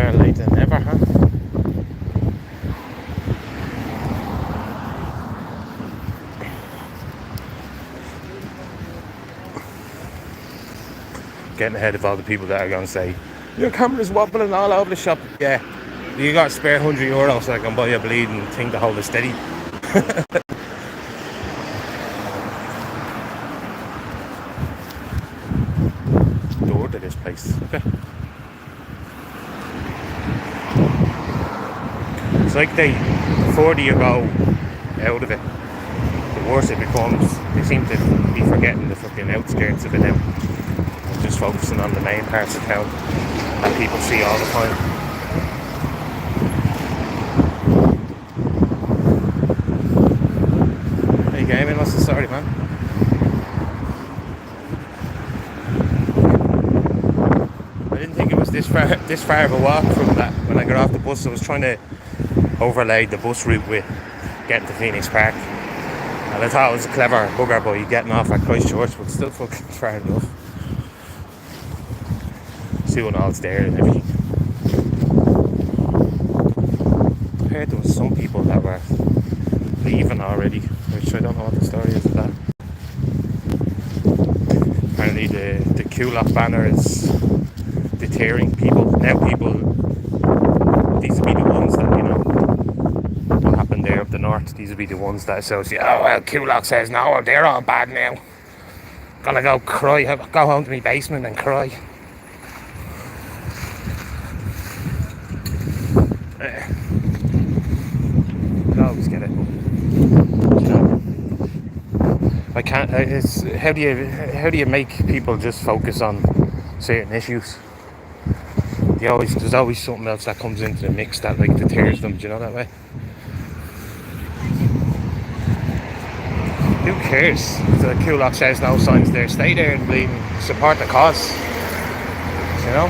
Better late than never, huh? Getting ahead of all the people that are going to say, your camera's wobbling all over the shop. Yeah, you got a spare €100 so I can buy a bleeding thing to hold it steady. Door to this place. Okay. It's like the further you go out of it, the worse it becomes. They seem to be forgetting the fucking outskirts of it now. Just focusing on the main parts of town that people see all the time. Hey gaming, what's the story, man? I didn't think it was this far of a walk from that when I got off the bus. I was trying to overlay the bus route with getting to Phoenix Park, and I thought it was a clever bugger by getting off at Christchurch, but still fucking far enough. Seeing all's there and everything. I heard there was some people that were leaving already, which I don't know what the story is of that. Apparently the Kulak banner is deterring people. Now people, these will be the ones that, you know, what happened there up the north, these will be the ones that associate, oh well, Kulak says no, they're all bad now. Gonna go cry, go home to my basement and cry. I always get it. You know, I can't. It's how do you make people just focus on certain issues? There's always something else that comes into the mix that like deters them. Do you know that way? Who cares? The Kulak says no signs there. Stay there and bleed and support the cause. You know,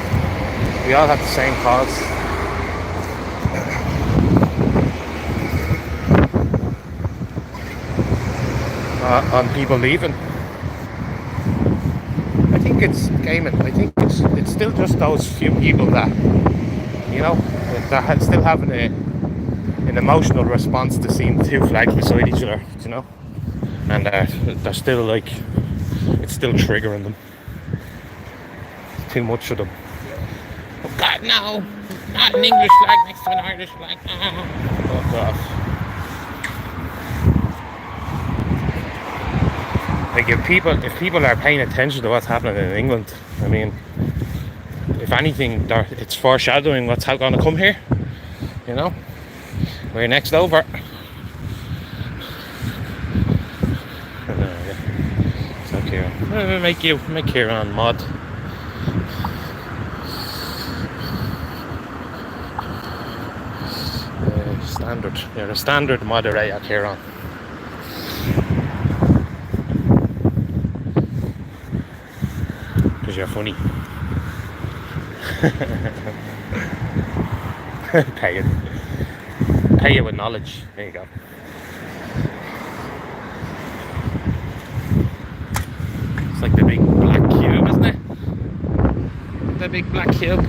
we all have the same cause. On people leaving, I think it's gaming. I think it's still just those few people that, you know, that still having an emotional response to seeing two flags beside each other, you know, and they're still like, it's still triggering them. It's too much of them. Oh God, no! Not an English flag next to an Irish flag. Oh God. Like if people are paying attention to what's happening in England, I mean, if anything, it's foreshadowing what's going to come here. You know, we're next over. It's okay. Make Kieran mod. Standard. You're a standard moderator, Kieran. You're funny. Pay it with knowledge. There you go. It's like the big black cube, isn't it? The big black cube.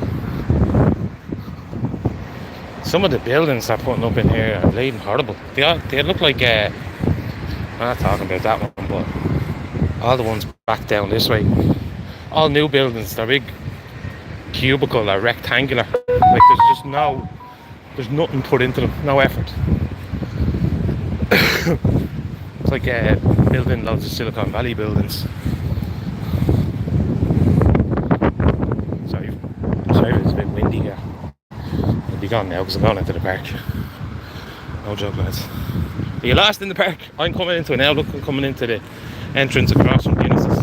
Some of the buildings they're putting up in here are bleeding horrible. They look like I'm not talking about that one, but all the ones back down this way. All new buildings, they're big cubicle or rectangular. Like there's nothing put into them, no effort. It's like building loads of Silicon Valley buildings. Sorry if it's a bit windy here. I'll be gone now because I'm going into the park. No joke, lads. Are you lost in the park? I'm coming into it now. Look, I'm coming into the entrance across from Guinness's.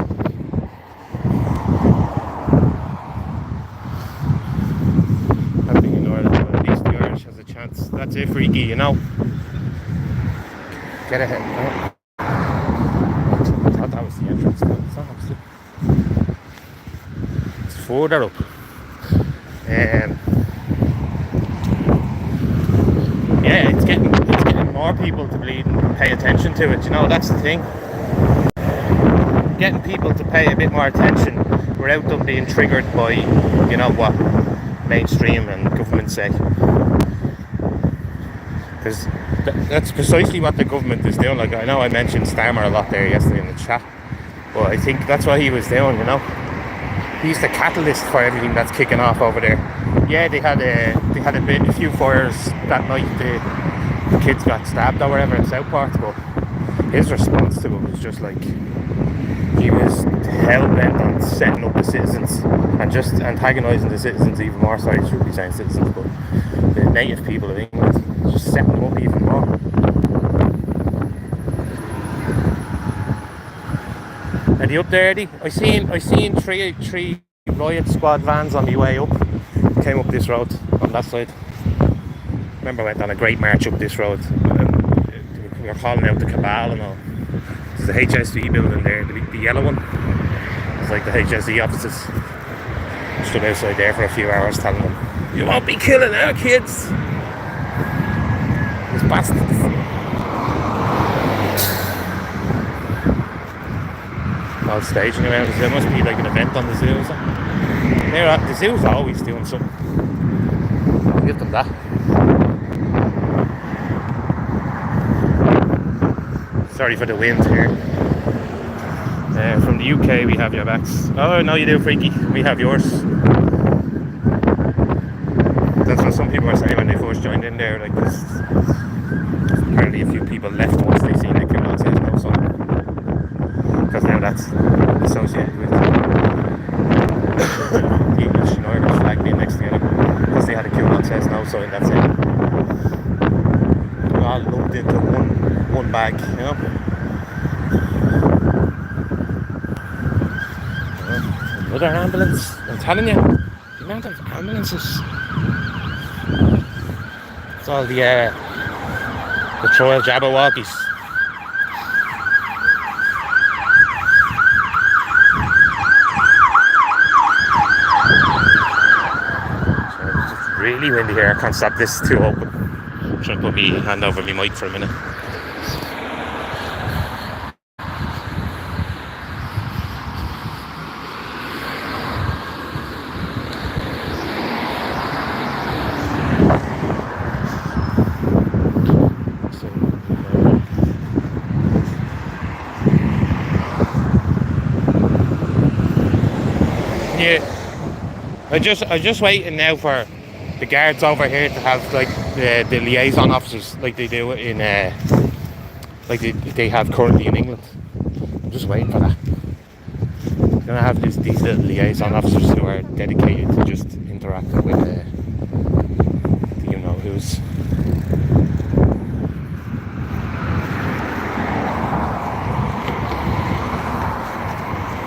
That's it, freaky, you know. Get ahead. Oh. I thought that was the entrance. It's further up. Yeah, it's getting more people to bleed and pay attention to it. You know, that's the thing. Getting people to pay a bit more attention without them being triggered by, you know what, mainstream and government say. Because that's precisely what the government is doing. Like, I know I mentioned Starmer a lot there yesterday in the chat, but I think that's what he was doing, you know. He's the catalyst for everything that's kicking off over there. Yeah, they had a few fires that night. The kids got stabbed or whatever in Southport, but his response to it was just like, he was hell bent on setting up the citizens and just antagonising the citizens even more. Sorry, I should be saying citizens, but the native people of England, just setting them up even more. Are you up there, Eddie? I seen three riot squad vans on my way up. Came up this road on that side. Remember, I went on a great march up this road. We were calling out the cabal and all. There's the HSE building there, the yellow one. It's like the HSE offices. Stood outside there for a few hours telling them, "You won't be killing our kids." These bastards. All staging around. There must be like an event on the zoo or something. The zoo's always doing something. I'll give them that. Sorry for the wind here. From the UK we have your backs. Oh no, you do, freaky. We have yours. That's what some people were saying when they first joined in there. Like, this, apparently a few people left once they seen the Ulaseas no something. Because now that's associated with the English and Irish flag being next together. Because they had a Ulaseas no sign, that's it. They're all lumped into one bag, you know. Another ambulance. I'm telling you, the amount of ambulances. It's all the Troil Jabberwockies. It's really windy here. I can't stop this too open. I'm trying to put my hand over my mic for a minute. Yeah, I'm just waiting now for the guards over here to have like the liaison officers like they do in like they have currently in England. I'm just waiting for that. They're gonna have these little liaison officers who are dedicated to just interacting with the you know who's.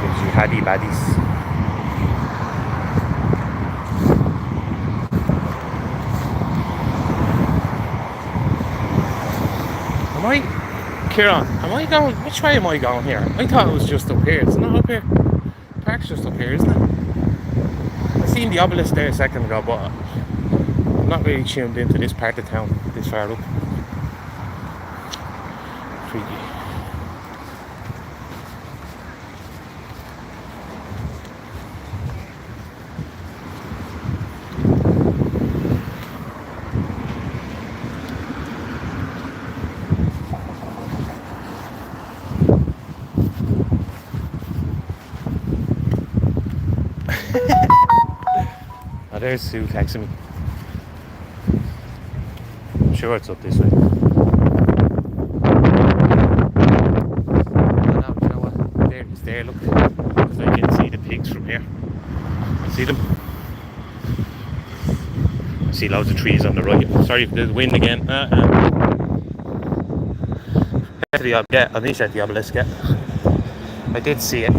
The jihadi baddies. Kieran, am I going? Which way am I going here? I thought it was just up here. It's not up here. The park's just up here, isn't it? I seen the obelisk there a second ago, but I'm not really tuned into this part of town this far up. Freaky. Oh, there's Sue texting me. I'm sure it's up this way. Oh, no, you know what? There it is there, look. Because I can see the pigs from here. See them? I see loads of trees on the right. Sorry if there's wind again. Yeah, I need to the obelisk, yeah. I did see it.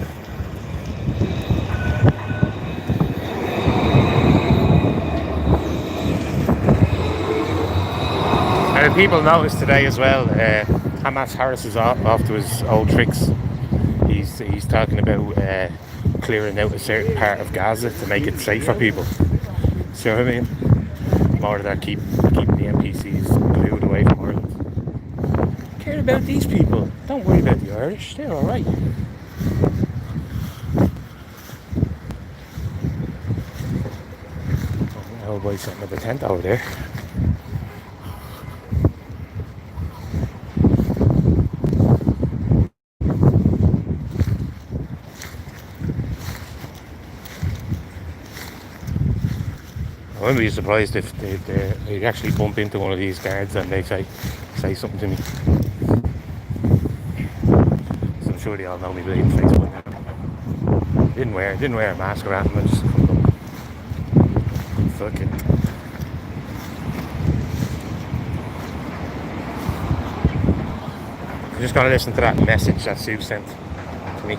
People noticed today as well, Hamas Harris is off to his old tricks. He's talking about clearing out a certain part of Gaza to make it safe for people. See what I mean? More of that keeping the NPCs glued away from Ireland. Care about these people. Don't worry about the Irish. They're alright. old boy setting up a tent over there. I wouldn't be surprised if they actually bump into one of these guards and they say something to me. So I'm sure they all know me bleeding face by now. Didn't wear a mask around them. I just fuck it. I'm just gonna listen to that message that Sue sent to me.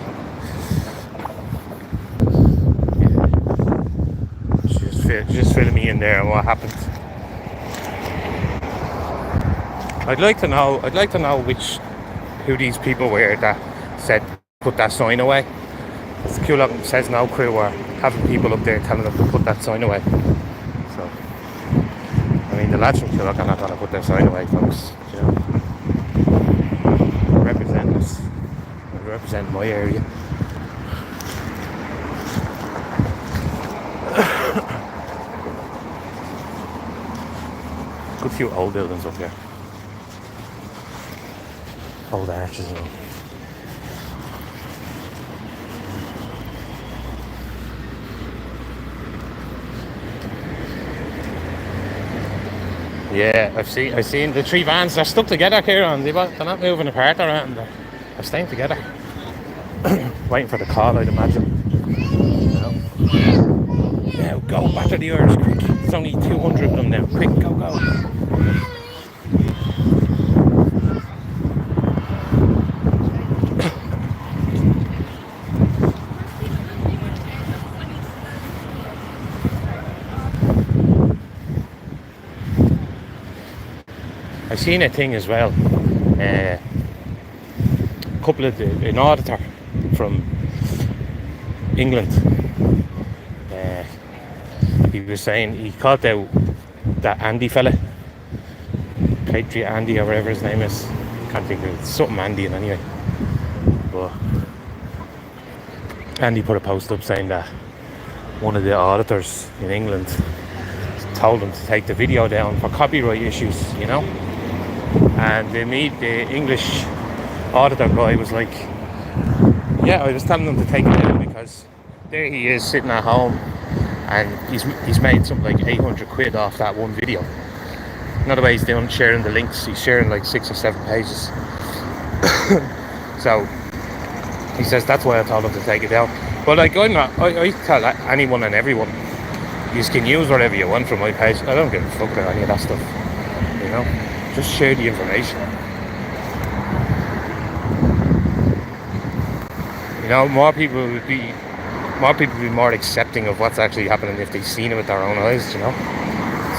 Just filling me in there on what happened. I'd like to know who these people were that said put that sign away. The Kulak says no crew were having people up there telling them to put that sign away. So, I mean, the lads from Kulak are not going to put their sign away, folks. You know, represent us, represent my area. Good few old buildings up here. Old arches and all. Yeah, I've seen the three vans. They're stuck together here, and they're not moving apart around. They're staying together, waiting for the call, I'd imagine. Now go back to the Irish quick. There's only 200 of them now. Quick, go. I've seen a thing as well. A couple of an auditor from England. He was saying he caught out that Andy fella, Patriot Andy or whatever his name is. Can't think of it. Something Andy anyway. But Andy put a post up saying that one of the auditors in England told him to take the video down for copyright issues, you know. And the English auditor guy was like, yeah, I was telling them to take it down because there he is sitting at home and he's made something like 800 quid off that one video. Not the way he's doing sharing the links, he's sharing like 6 or 7 pages. So he says that's why I told him to take it down. But like I tell anyone and everyone, you can use whatever you want from my page. I don't give a fuck about any of that stuff, you know. Just share the information. You know, more people would be more accepting of what's actually happening if they've seen it with their own eyes, you know.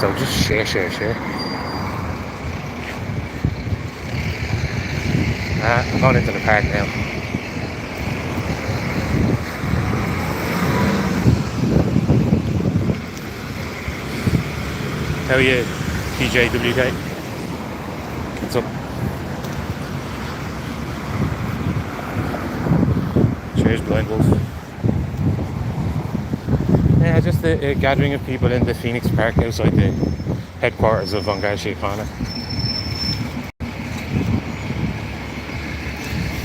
So just share. I'm going into the park now. How are you, PJWK? What's up? Cheers, Blind Wolf. Yeah, just a gathering of people in the Phoenix Park outside the headquarters of Vanguard Síochána.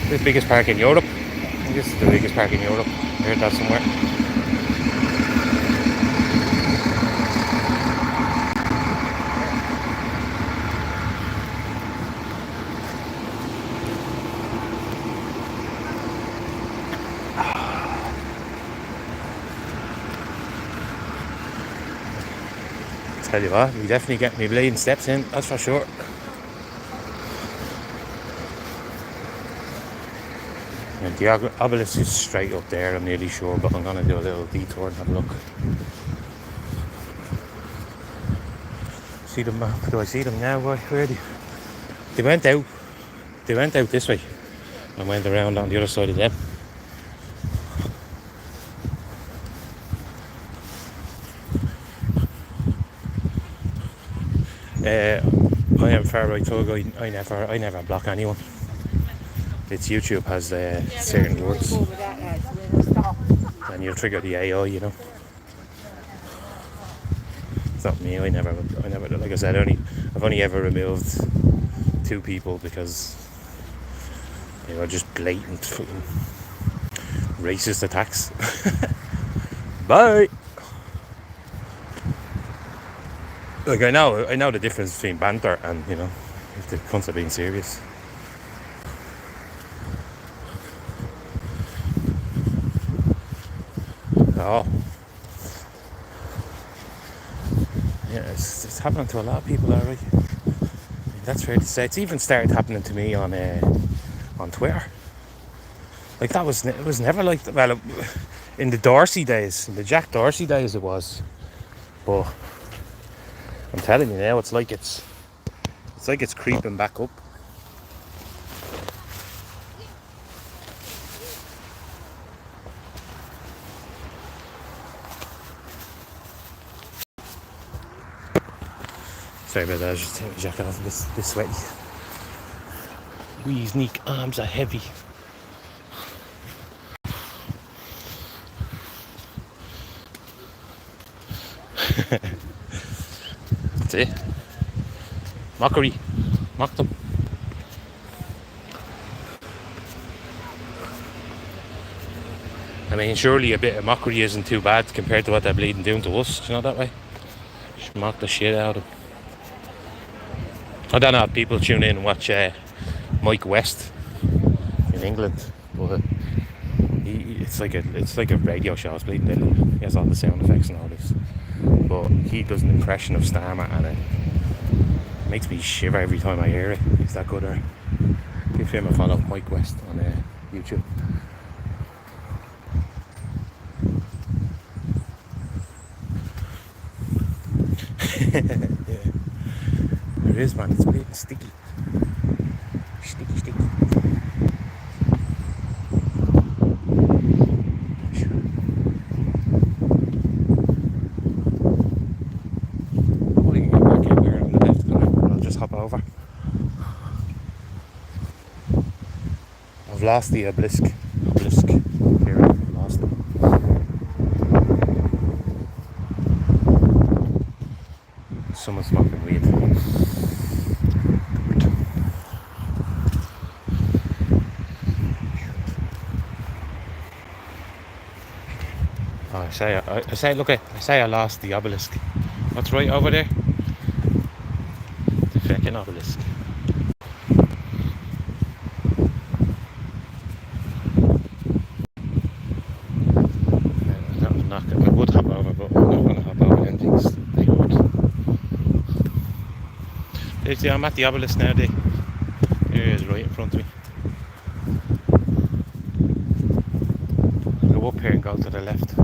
This is the biggest park in Europe. I think this is the biggest park in Europe. I heard that somewhere. Tell you what, we definitely get me bleeding steps in, that's for sure. And the obelisk is straight up there, I'm nearly sure, but I'm going to do a little detour and have a look. See them? Do I see them now? Where are they? They went out this way and went around on the other side of them. I am far right thug. I never block anyone. It's YouTube has certain words, and you'll trigger the AI, you know. It's not me. I never. Like I said, I've only ever removed 2 people because they were just blatant fucking racist attacks. Bye. Like I know the difference between banter and if the cunts are being serious. Oh, yeah, it's happening to a lot of people, alright. That's fair to say. It's even started happening to me on Twitter. Like it was never like that. Well, in the Dorsey days, in the Jack Dorsey days, it was. But I'm telling you now, it's like it's creeping back up. Sorry about that. I was just taking my jacket off. A bit sweaty. These neat arms are heavy. That's it. Mockery. Mock them. I mean, surely a bit of mockery isn't too bad compared to what they're bleeding doing to us. Do you know that way? Just mock the shit out of them. I don't know if people tune in and watch Mike West in England, but it's like a radio show. It's bleeding deadly. He has all the sound effects and all this, but he does an impression of Starmer, and it makes me shiver every time I hear it. He's that good. Give him a follow, Mike West, on YouTube. Yeah. It is, man. It's bleeding sticky. Sticky. Well, you can get back in there on the left, and I'll just hop over. I've lost the obelisk. Here, I've lost it. Someone's smoking weed. Oh, I say I lost the obelisk. What's right over there? The fucking obelisk. I would hop over, but I'm not going to hop over anything. They hurt. I'm at the obelisk now. There it is, right in front of me. I'll go up here and go to the left.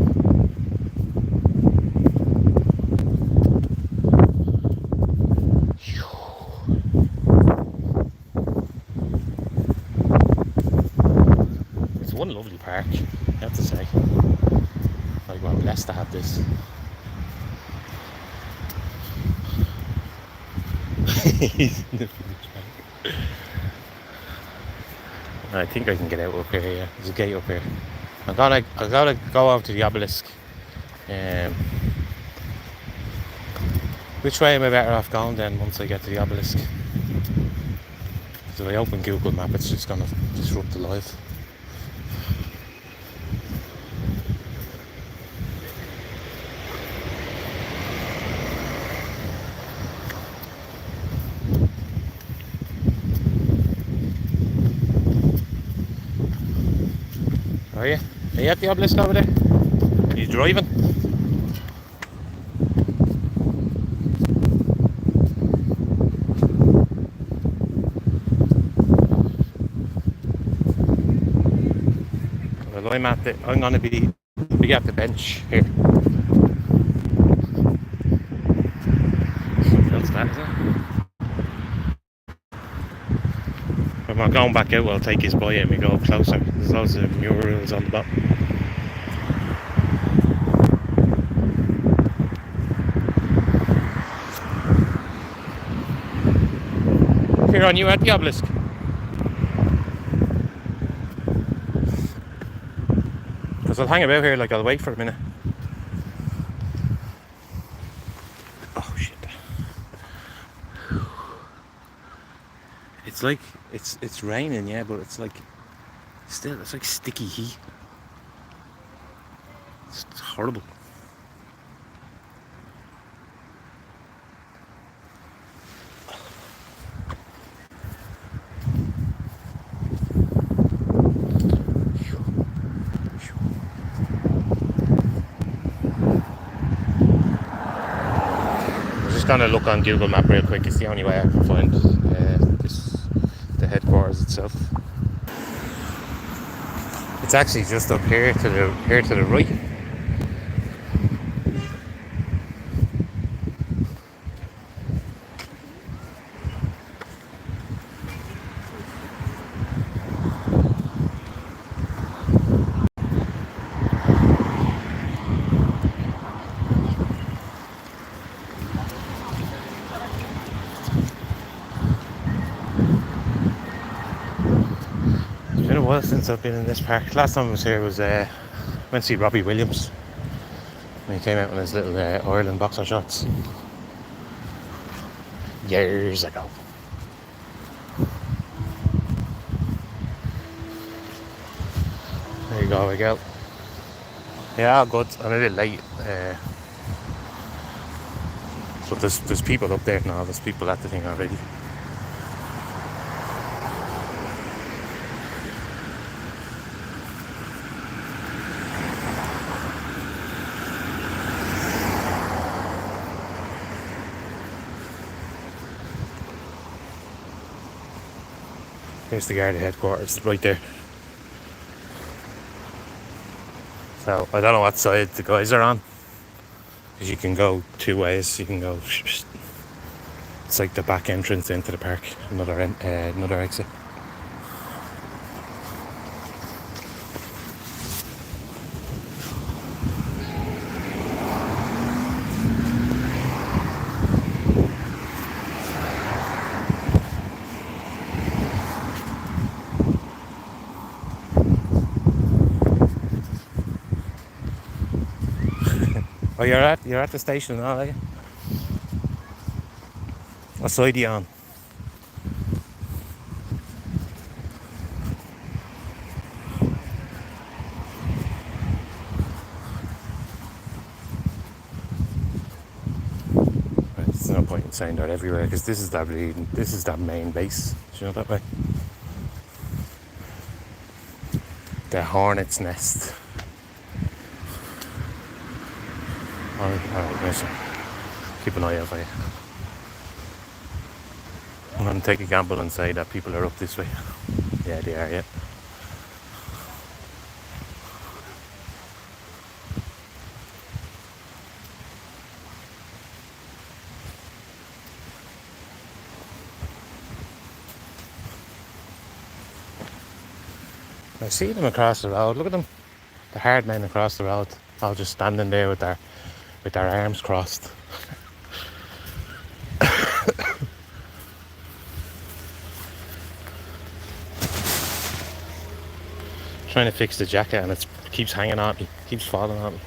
It's one lovely park, I have to say. Like, we're blessed to have this. I think I can get out up here. Yeah, there's a gate up here. I gotta go over to the obelisk. Which way am I better off going then once I get to the obelisk? So if I open Google Map, it's just gonna disrupt the live. Are you? Are you at the obelisk over there? Are you driving? Well, I'm gonna be at the bench here. Something else that, is it? If I'm going back out, I'll take his boy and we go closer. There's loads of murals on the bottom. Here on you at the obelisk. Because I'll hang about here, like I'll wait for a minute. It's like it's raining, yeah, but it's like still it's like sticky heat. It's horrible. I'm just gonna look on Google Map real quick. It's the only way I can find the headquarters itself. It's actually just up here to the right. It's been a while since I've been in this park. Last time I was here was went to see Robbie Williams when he came out in his little Ireland boxer shorts years ago. There you go, Miguel. Yeah, good. I'm a bit late, but there's people up there now. There's people at the thing already. Here's the Garda headquarters, right there. So I don't know what side the guys are on, because you can go two ways. You can go. It's like the back entrance into the park. Another exit. Oh, you're at the station now, are you? What side are you on? Right, there's no point in saying that everywhere, because this is that main base. Do you know that way? The Hornet's Nest. Alright, listen. Keep an eye out for you. I'm going to take a gamble and say that people are up this way. Yeah, they are, yeah. I see them across the road. Look at them. The hard men across the road. All just standing there with their arms crossed. Trying to fix the jacket and it keeps hanging on me, keeps falling on me.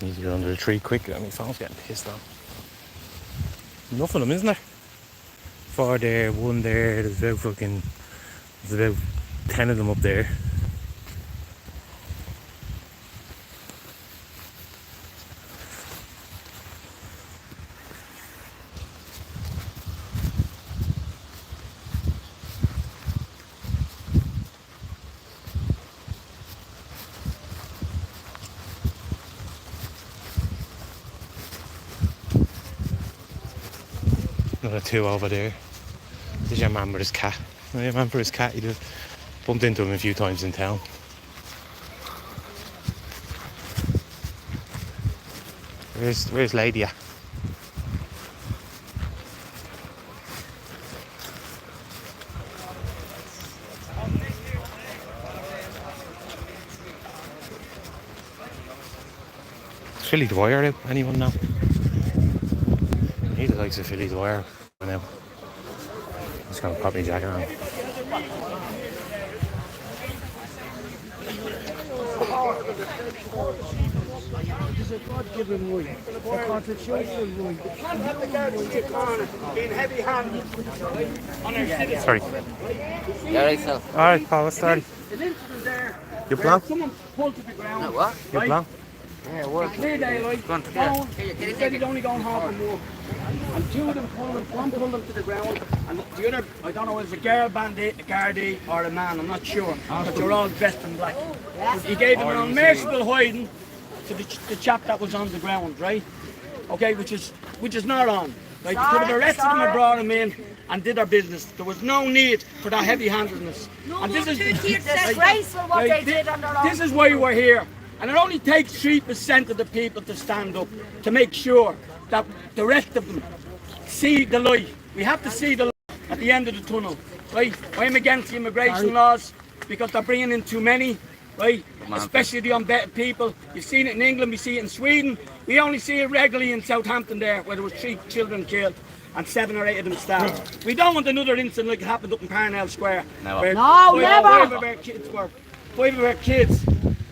Need to get under the tree quick. My phone's getting pissed on. Enough of them, isn't there? 4 there, 1 there. There's about 10 of them up there. Another 2 over there. There's your man with his cat. Your man for his cat. He just bumped into him a few times in town. Where's Lady at? Is Philly Dwyer out? Anyone know? He likes a Philly Dwyer now. Just gonna pop my jacket on. It's a God-given right, a constitutional right. You can't have the guards in the corner being heavy-handed on our citizens. Sorry. Yeah, right, so. Alright, Paul, what's starting? An incident there. You plan? Someone pulled to the ground. No, what? You plan? Yeah, what? Clear daylight. Go on, yeah. He said he's only going home from work. And two of them pulled him, one pulled him to the ground, and the other, I don't know, it was a girl bandit, a guardie, or a man, I'm not sure. But they were all dressed in black. He gave them an unmerciful hiding to the chap that was on the ground, right? Okay, which is not on. Right? They could have arrested him and brought him in and did their business. There was no need for that heavy-handedness. And this is disgraceful what they did on their own. This is why we're here. And it only takes 3% of the people to stand up to make sure that the rest of them see the light. We have to see the light at the end of the tunnel, right? I'm against the immigration laws because they're bringing in too many, right? Especially the unvetted people. You've seen it in England, we see it in Sweden. We only see it regularly in Southampton there, where there was 3 children killed and 7 or 8 of them stabbed. We don't want another incident like it happened up in Parnell Square. Where five of our kids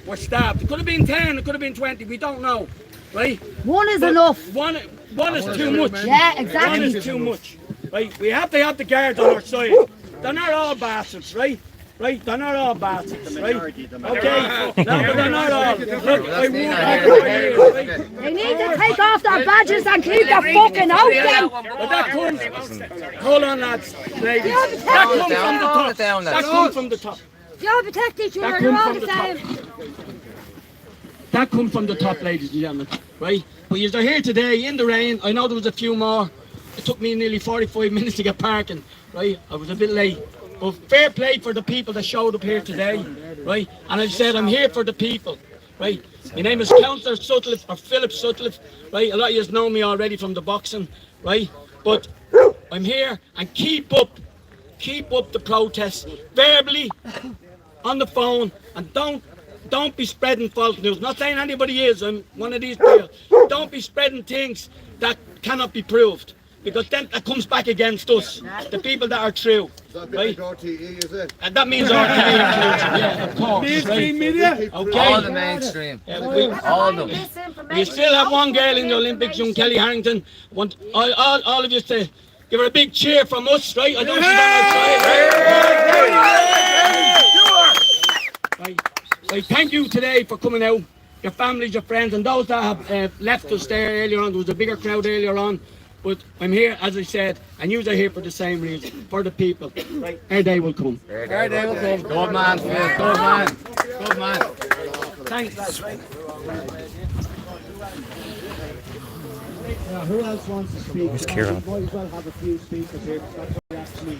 were stabbed. It could have been 10, it could have been 20, we don't know, right? One is enough. One is too much. Yeah, exactly. One is too much, right? We have to have the guards on our side. They're not all bastards, right? Right, they're not all bastards, right? Okay, no, but they're not all. Look, They need to take off their badges and keep their fucking out then. But that comes, hold on lads, ladies, that comes from the top. You protect each other, you're all the same. That comes from the top, ladies and gentlemen, right? But you're here today in the rain. I know there was a few more. It took me nearly 45 minutes to get parking, right? I was a bit late. But fair play for the people that showed up here today, right? And I said, I'm here for the people, right? My name is Councillor Sutcliffe, or Philip Sutcliffe, right? A lot of you know me already from the boxing, right? But I'm here, and keep up the protests, verbally, on the phone, and don't be spreading false news. Not saying anybody is, I'm one of these people. Don't be spreading things that cannot be proved, because then that comes back against us, the people that are true. Right? RTE, is it? And that means RTE includes, yeah, of course. Mainstream media? Okay. All the mainstream. All of them. We still have one girl in the Olympics, young Kelly Harrington. Want all of you to give her a big cheer from us, right? I don't see that outside. Right. Thank you today for coming out. Your families, your friends, and those that have left us there earlier on. There was a bigger crowd earlier on. But I'm here, as I said, and you are here for the same reason, for the people. Right? Our day will come. Our day will come. Good man, Phil. Good man. Good man. Thanks, lads. Who else wants to speak? Who's Kieran? We might as well have a few speakers here, because that's what we actually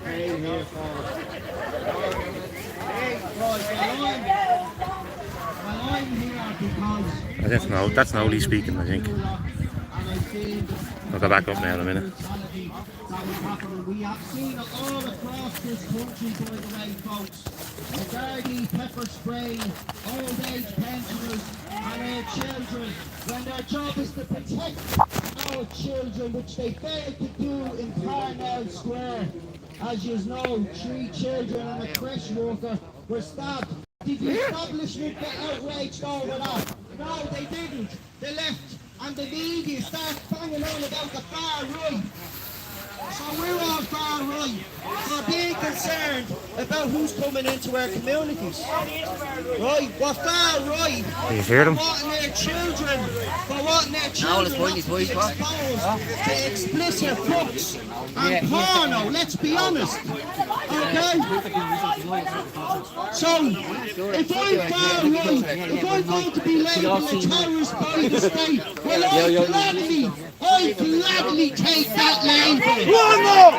came here for. Well, I'm here because... That's Noli speaking, I think. I'll go back up now in a minute. We have seen it all across this country, by the way, folks. The Gardaí, pepper spray, old age pensioners, and our children, when their job is to protect our children, which they failed to do in Parnell Square. As you know, 3 children and a creche worker were stabbed. Did the establishment get outraged over that? No, they didn't. They left. And the media starts banging on about the far right. So we're all far right for being concerned about who's coming into our communities. Right, we're far right hear them? for wanting their children, exposed to explicit books and porno, let's be honest. Okay? So, if I'm far right, if I'm going to be labelled a terrorist by the state, well, I gladly take that label. One more!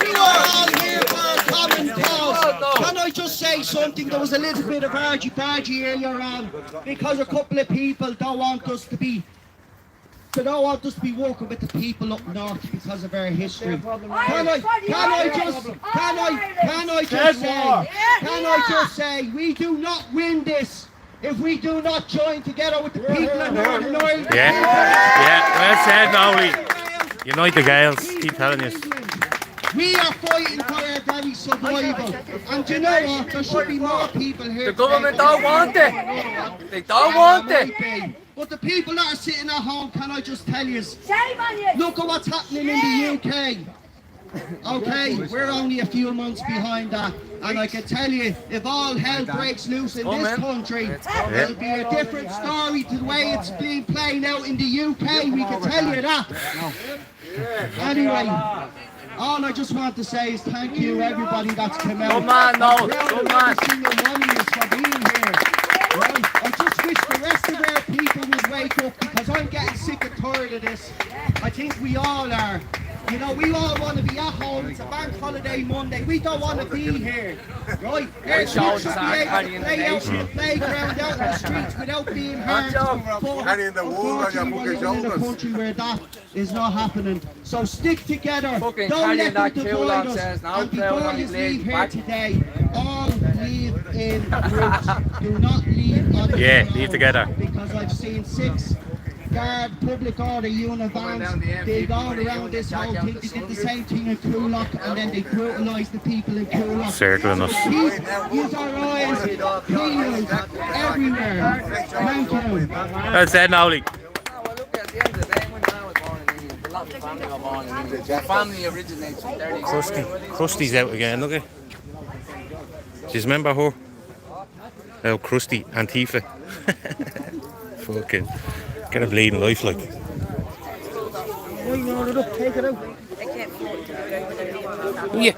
We are all here for a common cause. Can I just say something? There was a little bit of argy-bargy earlier on, because a couple of people don't want us to be working with the people up north because of our history. Can I just say, we do not win this if we do not join together with the people of Northern Ireland. Yeah, well said, Noli. Unite the Gaels, keep telling you. We are fighting for our very survival. And do you know what? There should be more people here. The government don't want it. They don't want it. But the people that are sitting at home, can I just tell you, Shame on you. look at what's happening in the UK. Okay, we're only a few months behind that. And I can tell you, if all hell breaks loose in this country, it'll be a different story to the way it's been playing out in the UK. We can tell you that. Anyway, all I just want to say is thank you everybody that's come out. Good man, no. Good man. For being here. Right? I just wish the rest of our people would wake up, because I'm getting sick and tired of this. I think we all are. You know, we all want to be at home. It's a bank holiday Monday. We don't want to be here, right? Our kids should be able to play out in the playground, out in the streets without being harmed. Unfortunately, we're in a country where that is not happening. So stick together. Don't let them divide us. And before you leave here today, all leave in groups. Do not leave on the Yeah, leave together. Because I've seen 6 guard public order unit vans. They go around this whole thing. They did the same thing in Coolock, and then they brutalised the people in Coolock. Circling us. Use our eyes peeled everywhere. Thank you. That's it, Nolly. Family originates from 30. Krusty's out again, look at. Do you remember her? Oh, Krusty, Antifa. Fucking. Get a bleeding life like. Take it out. Yeah.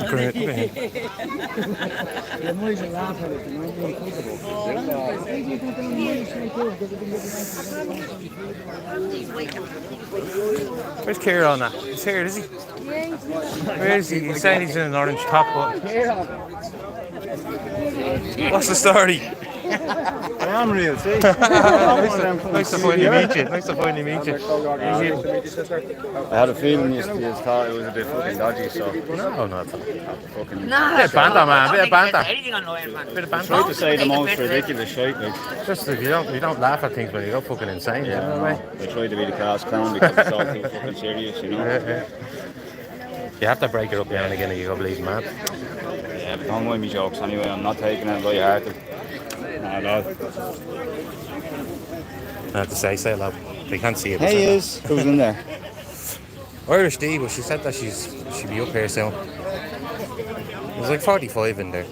Great, man. Where's Kieran on that? He's here, is he? Where is he? He's saying he's in an orange top. What's the story? I am real, see? Nice to finally meet you. Nice to finally meet you. I had a feeling you thought it was a bit fucking dodgy, so. No, not Fucking. bit of banter, man. Bit of banter. Bit of Try to banter. say the most ridiculous shit, like. Just you don't laugh at things when you go fucking insane. Yeah, you know what I mean? I try to be the class clown because it's all too fucking serious, you know? Yeah. You have to break it up now and again or you go bleeding mad. Yeah, but don't mind me jokes anyway, I'm not taking it light-hearted. Not at all. I have to say it loud. They can't see it. Hey, is. Who's in there? Irish D, but she said that she'll be up here soon. There's like 45 in there.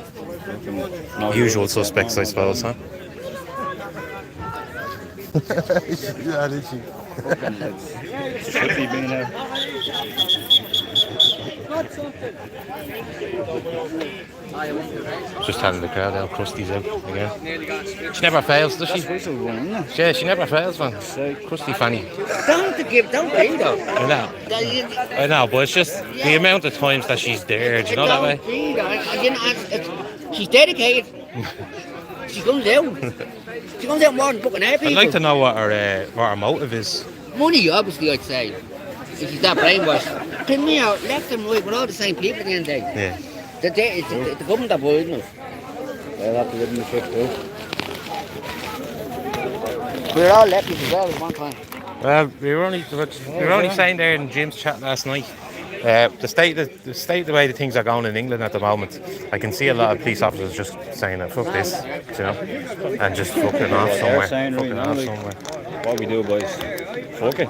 No, Usual suspects, I suppose, huh? Yeah, did she? Should be being there. Just telling the crowd how Krusty's out again. She never fails, does she? Yeah, she never fails, man. Krusty Fanny. Don't be though. I know, but it's just the amount of times that she's there. Do you know that way? She's dedicated. She comes out. She comes out more than fucking happy. I'd like to know what her motive is. Money, obviously, I'd say. If she's that brainwashed. Come here, left and right, we're all the same people at the end of the day. Yeah. It's the government that boys, isn't it? They'll have to live in the shit too. We're all lefties as well at one time. Well, we were only saying there in Jim's chat last night. The state of the way the things are going in England at the moment, I can see a lot of police officers just saying that fuck this, you know, and just fucking off somewhere. Saying right now, like, what we do, boys? Fuck it.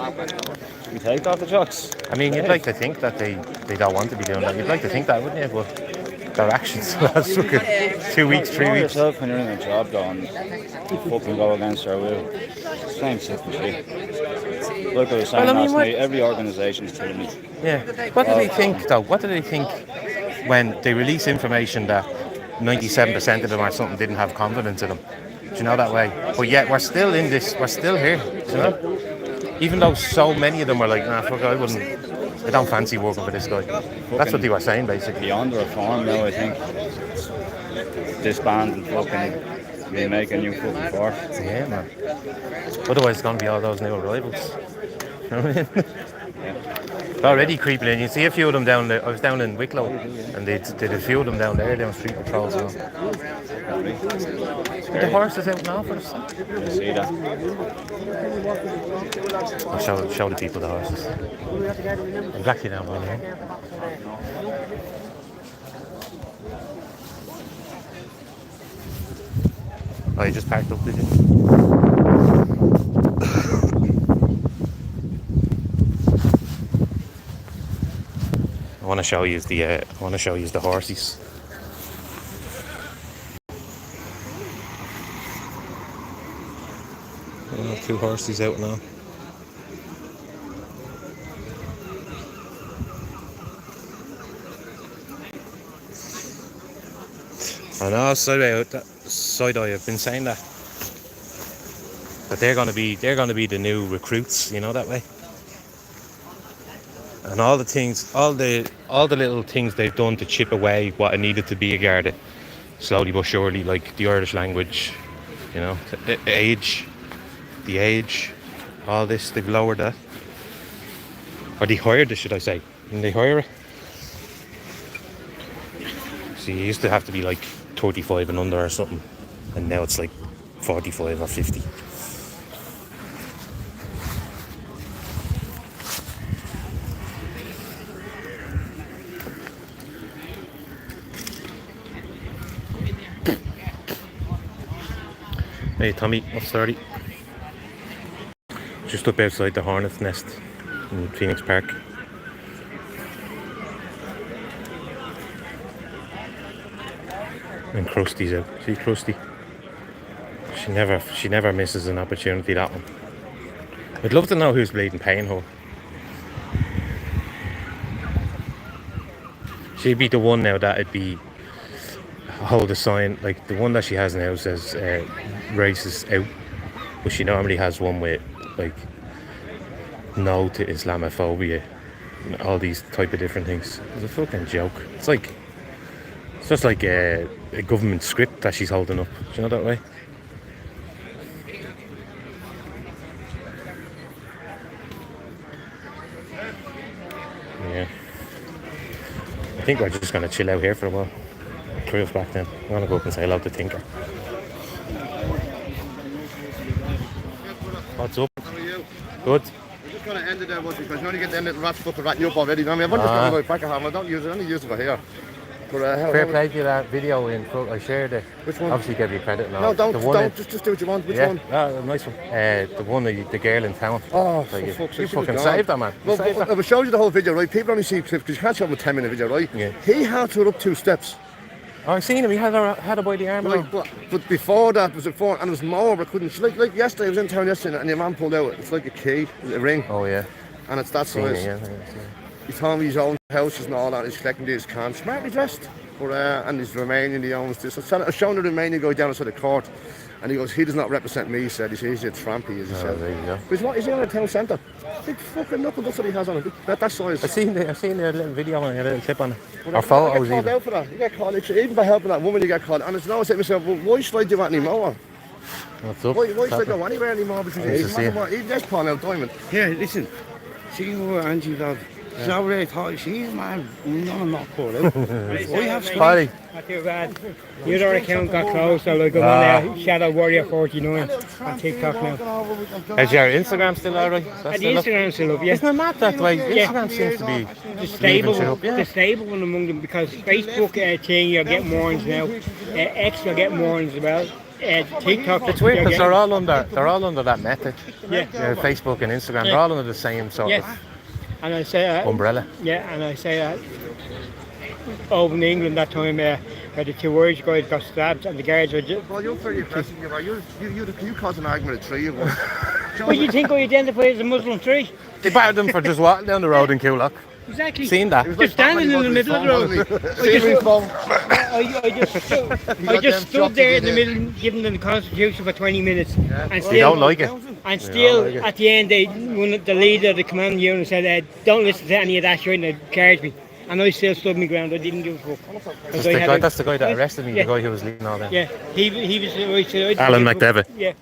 We take off the trucks. I mean, you'd like to think that they don't want to be doing that. You'd like to think that, wouldn't you? But their actions the last fucking 2 weeks, 3 You know weeks. yourself when you're in a job, though, and you fucking go against our will. Same simple shit. Like I was saying last night, every organisation's telling me. Yeah. What do they think, though? What do they think when they release information that 97% of them or something didn't have confidence in them? Do you know that way? But yet we're still in this. We're still here. Do you know? Even though so many of them were like, nah, fuck, I don't fancy working for this guy. That's what they were saying, basically. Beyond reform now, I think. Disband and fucking remake a new fucking force. Yeah, man. Otherwise, it's going to be all those new arrivals. You know what I mean? Already creeping in. You see a few of them down there. I was down in Wicklow, and they did a few of them down there, down street patrols. And the horses out now for the sun. You see that? I'll show the people the horses. Exactly down one here. Oh, you just parked up, did you? I want to show you the horses. Two horses out now. I know, side eye. I've been saying that they're going to be the new recruits. You know that way. And all the things, all the little things they've done to chip away what it needed to be a Garda, slowly but surely, like the Irish language, you know, the age, all this, they've lowered that. Or they hired it, should I say. Didn't they hire it? See, you used to have to be like 35 and under or something, and now it's like 45 or 50. Hey Tommy, what's 30? Just up outside the Hornet's Nest in Phoenix Park. And Krusty's out. See Krusty? She never misses an opportunity, that one. I'd love to know who's bleeding paying her. She'd be the one now that'd be hold a sign, like the one that she has now says racist out, but she normally has one with like no to Islamophobia and all these type of different things. It's a fucking joke. It's just like a government script that she's holding up. Do you know that way? Yeah. I think we're just gonna chill out here for a while. Crew's back then. I'm gonna go up and say hello to Tinker. What's up? How are you? Good. I'm just going to end it there because you only get them little rats fucking ratting you up already. I mean, I'm just going to go back at home. I don't use it. I only use it for here. But, fair play to you, that video in front. I shared it. Which one? Obviously, give you credit now. No, don't. Just do what you want. Which one? Nice one. The one, the girl in town. Oh, like for fuck's you sake. fucking saved that, man. Well, I will show you the whole video, right? People only see clips because you can't show them a 10-minute video, right? Yeah. He had to run up 2 steps. Oh, I've seen him. He had her by the arm. Right, but before that was before, and there was more, but I couldn't. Like yesterday, I was in town yesterday, and your man pulled out. It's like a key, a ring. Oh yeah. And it's that size. He told me his own houses and all that. He's collecting these cans, smartly dressed. But and he's Romanian. He owns this. I was showing the Romanian guy down outside the court, and he goes, "He does not represent me." He said, "He's a trampy," as he said. There you go. But he's in the town centre. Big fucking knuckle. That's what he has on it. That size. I've seen the little video on it, a little clip on it. Or photos even. Out for that. You get called, even by helping that woman, you get called. And it's now I say to myself, well, why should I do that anymore? What's up? Why should I go anywhere anymore? Because even there's Paul out Diamond. Here, listen. See who Angie dog. She's over there talking. She's man. No, not poor. We have Paddy. Not too bad. Your other account got closed, so like I'm on there, Shadow Warrior 49 on TikTok now. Is your Instagram still alright? The Instagram's still up, yeah. Isn't it mad that way? Instagram seems to be the stable one among them, because Facebook thing you're getting warnings now. X you're getting warnings as well. TikTok. It's weird because they're all under that method. Yeah. Facebook and Instagram, they're all under the same sort of and I say umbrella. Yeah, and I say that over in England that time where the 2 Irish guys got stabbed and the guards were just... Well, you're very impressive. You caused an argument at 3 of us. What do you think I identify as a Muslim tree? They battered them for just walking down the road in Coolock. Exactly. Seen that? Just standing in the middle of the road. I just stood there in the middle giving them the Constitution for 20 minutes. And still, you don't like it? And still, at the end, the leader of the command unit said, don't listen to any of that shit, and they charged me. And I still stood my ground. I didn't give a fuck. That's the guy that arrested me, the guy who was leading all that. Yeah, he was... Alan McDevitt. Yeah.